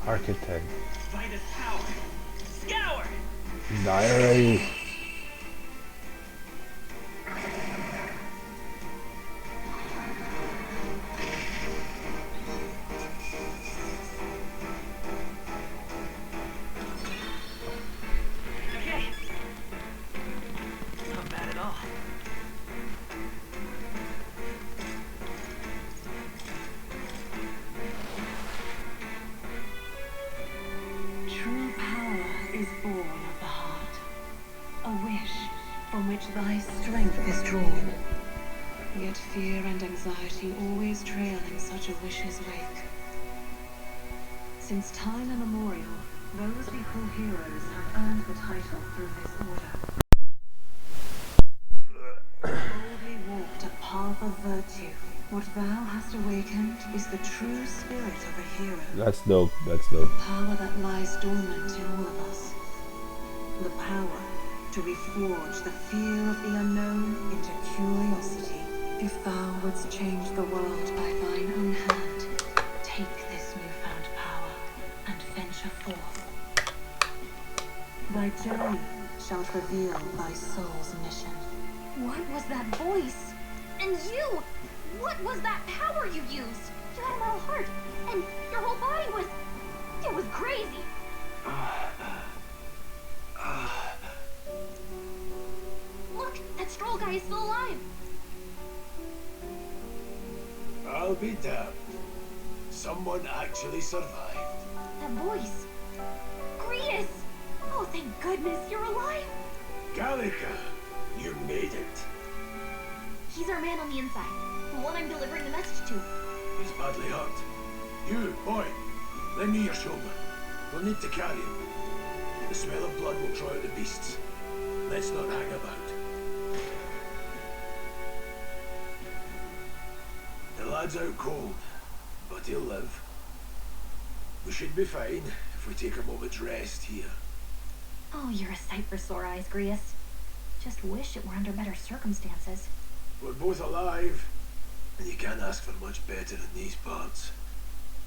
A: Architect.
J: Find his power! Scour!
A: Die already.
J: Okay. Not bad at all.
H: True power is born of the heart. A wish from which thy strength is drawn. Yet fear and anxiety always trail in such a wish's wake. Since time immemorial, those we call heroes have earned the title through this order. Boldly walked a path of virtue. What thou hast awakened is the true spirit of a hero.
A: That's dope. That's dope.
H: Power that lies dormant in all of us. The power to reforge the fear of the unknown into curiosity. If thou wouldst change the world by thine own hand, take this newfound power and venture forth. Thy journey shall reveal thy soul's mission.
F: What was that voice? And you! What was that power you used? You had a metal heart, and your whole body was... It was crazy. Look, that stroll guy is still alive.
L: I'll be damned. Someone actually survived.
F: That voice. Gretus! Oh, thank goodness you're alive.
L: Gallica, you made it.
F: He's our man on the inside. The one I'm delivering the message to.
L: He's badly hurt. You, boy, lend me your shoulder. We'll need to carry him. The smell of blood will draw out the beasts. Let's not hang about. The lad's out cold, but he'll live. We should be fine if we take a moment's rest here.
F: Oh, you're a sight for sore eyes, Gretus. Just wish it were under better circumstances.
D: We're both alive, and you can't ask for much better in these parts.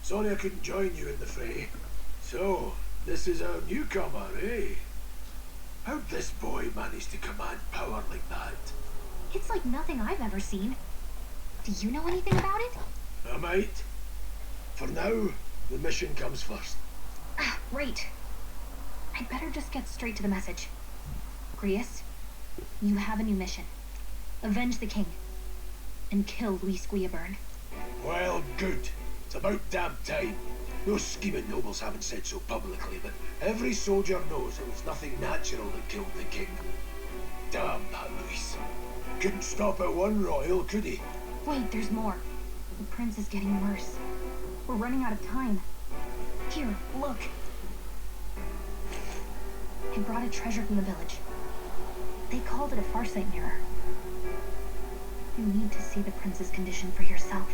D: Sorry I couldn't join you in the fray. So, this is our newcomer, eh? How'd this boy manage to command power like that?
F: It's like nothing I've ever seen. Do you know anything about it?
D: I might. For now, the mission comes first.
F: Ah, right. I'd better just get straight to the message. Grius, you have a new mission. Avenge the king. And kill Luis Guillaburn.
D: Well, good. It's about damn time. Those scheming nobles haven't said so publicly, but every soldier knows it was nothing natural that killed the king. Damn that Luis. Couldn't stop at one royal, could he?
F: Wait, there's more. The prince is getting worse. We're running out of time. Here, look. I brought a treasure from the village. They called it a farsight mirror. You need to see the prince's condition for yourself.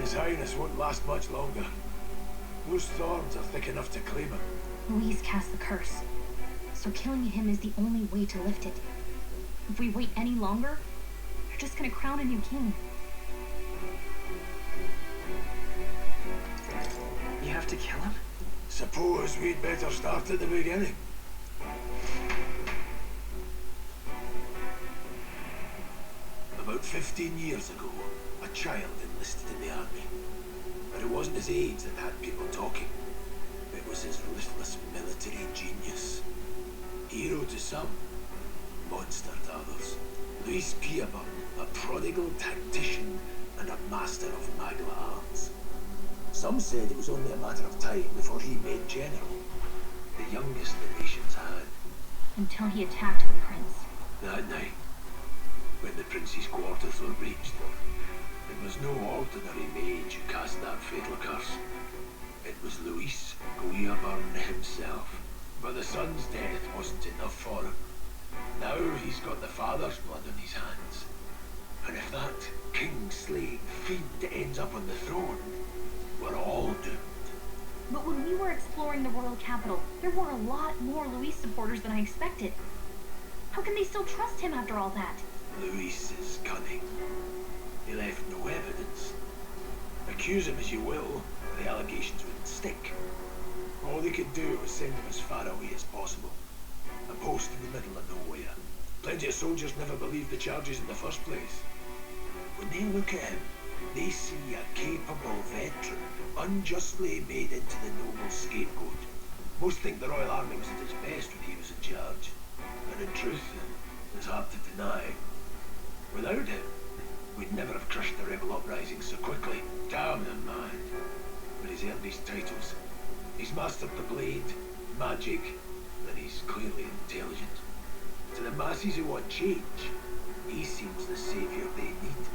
D: His Highness won't last much longer. Those thorns are thick enough to claim him.
F: Luis cast the curse, so killing him is the only way to lift it. If we wait any longer, they're just gonna crown a new king.
J: You have to kill him?
D: Suppose we'd better start at the beginning. About 15 years ago, a child enlisted in the army. But it wasn't his age that had people talking. It was his ruthless military genius. Hero to some, monster to others. Luis Guillaburn, a prodigal tactician and a master of magla arts. Some said it was only a matter of time before he made general, the youngest the nation's had.
F: Until he attacked the prince.
D: That night, when the prince's quarters were reached, it was no ordinary mage who cast that fatal curse. It was Luis Guillaburn himself. But the son's death wasn't enough for him. Now he's got the father's blood on his hands. And if that king-slaying fiend ends up on the throne, we're all doomed.
F: But when we were exploring the royal capital, there were a lot more Luis supporters than I expected. How can they still trust him after all that?
D: Luis is cunning. He left no evidence. Accuse him as you will, the allegations wouldn't stick. All they could do was send him as far away as possible. A post in the middle of nowhere. Plenty of soldiers never believed the charges in the first place. When they look at him, they see a capable veteran unjustly made into the noble scapegoat. Most think the Royal Army was at its best when he was in charge. And in truth, it's hard to deny. Without him, we'd never have crushed the rebel uprising so quickly. Damn the man. But he's earned his titles. He's mastered the blade, magic, and he's clearly intelligent. To the masses who want change, he seems the savior they need.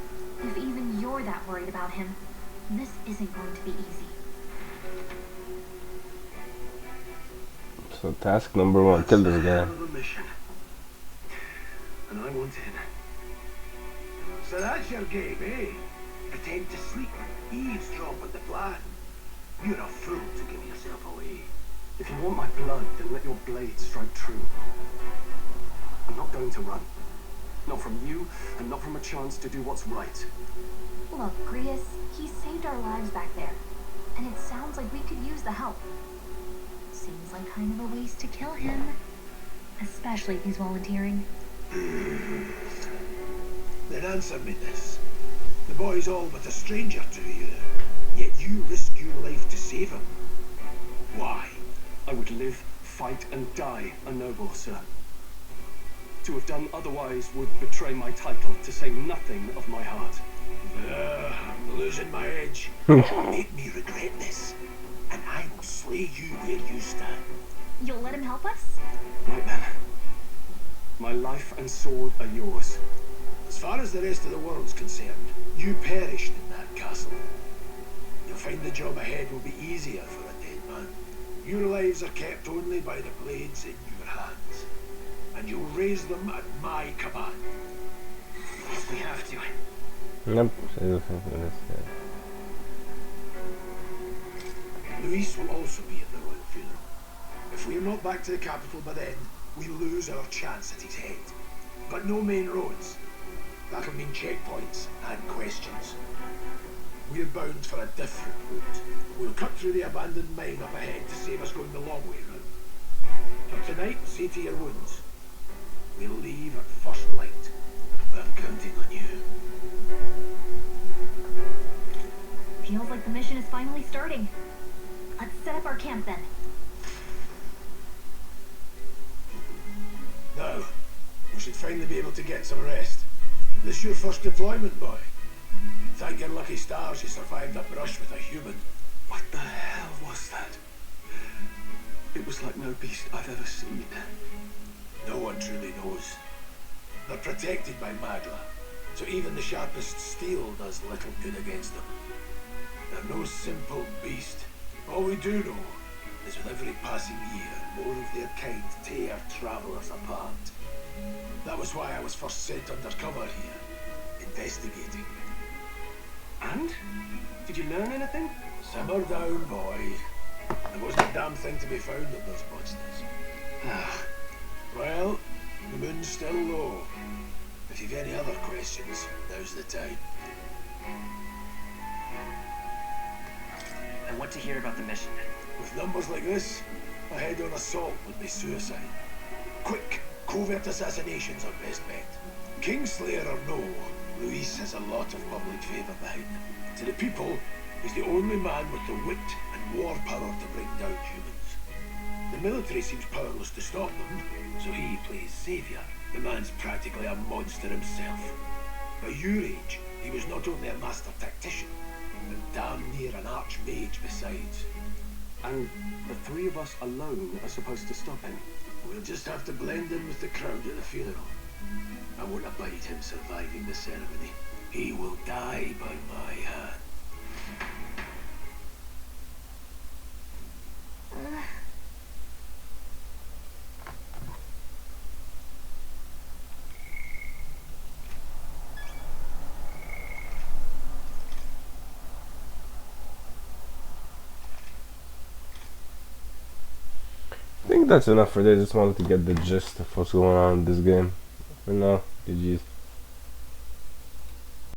F: If even you're that worried about him, this isn't going to be easy.
A: So task number 1, kill this guy.
D: Mission. And I want in. So that's your game, eh? Pretend to sleep, eavesdrop on the plan. You're a fool to give yourself away.
G: If you want my blood, then let your blade strike true. I'm not going to run. Not from you, and not from a chance to do what's right.
F: Look, Grius, he saved our lives back there. And it sounds like we could use the help. Seems like kind of a waste to kill him. Especially if he's volunteering.
D: Then answer me this. The boy's all but a stranger to you, yet you risk your life to save him. Why?
G: I would live, fight, and die a noble, sir. To have done otherwise would betray my title, to say nothing of my heart.
D: I'm losing my edge. Make me regret this, and I will slay you where you stand.
F: You'll let him help us?
G: Right then. My life and sword are yours.
D: As far as the rest of the world's concerned, you perished in that castle. You'll find the job ahead will be easier for a dead man. Your lives are kept only by the blades in your hands, and you'll raise them at my command.
J: We have to.
A: Yep.
D: Luis will also be at the royal funeral. If we're not back to the capital by then, we lose our chance at his head. But no main roads. That'll mean checkpoints and questions. We're bound for a different route. We'll cut through the abandoned mine up ahead to save us going the long way round. For tonight, see to your wounds. We'll leave at first light. I'm counting on you.
F: Feels like the mission is finally starting. Let's set up our camp then.
D: Now, we should finally be able to get some rest. This your first deployment, boy? Thank your lucky stars you survived a brush with a human.
L: What the hell was that? It was like no beast I've ever seen.
D: No one truly knows. They're protected by Magla, so even the sharpest steel does little good against them. They're no simple beast. All we do know is with every passing year, more of their kind tear travellers apart. That was why I was first sent undercover here, investigating.
J: And? Did you learn anything?
D: Simmer down, boy. There wasn't a damn thing to be found in those monsters. Well, the moon's still low. If you've any other questions, now's the time.
J: And what to hear about the mission?
D: With numbers like this, a head-on assault would be suicide. Quick, covert assassinations are best bet. Kingslayer or no, Luis has a lot of public favour behind him. To the people, he's the only man with the wit and war power to bring down humans. The military seems powerless to stop them, so he plays saviour. The man's practically a monster himself. By your age, he was not only a master tactician, but damn near an archmage besides.
J: And the three of us alone are supposed to stop him.
D: We'll just have to blend in with the crowd at the funeral. I won't abide him surviving the ceremony. He will die by my hand.
A: I think that's enough for this. I just wanted to get the gist of what's going on in this game. For now, GG's.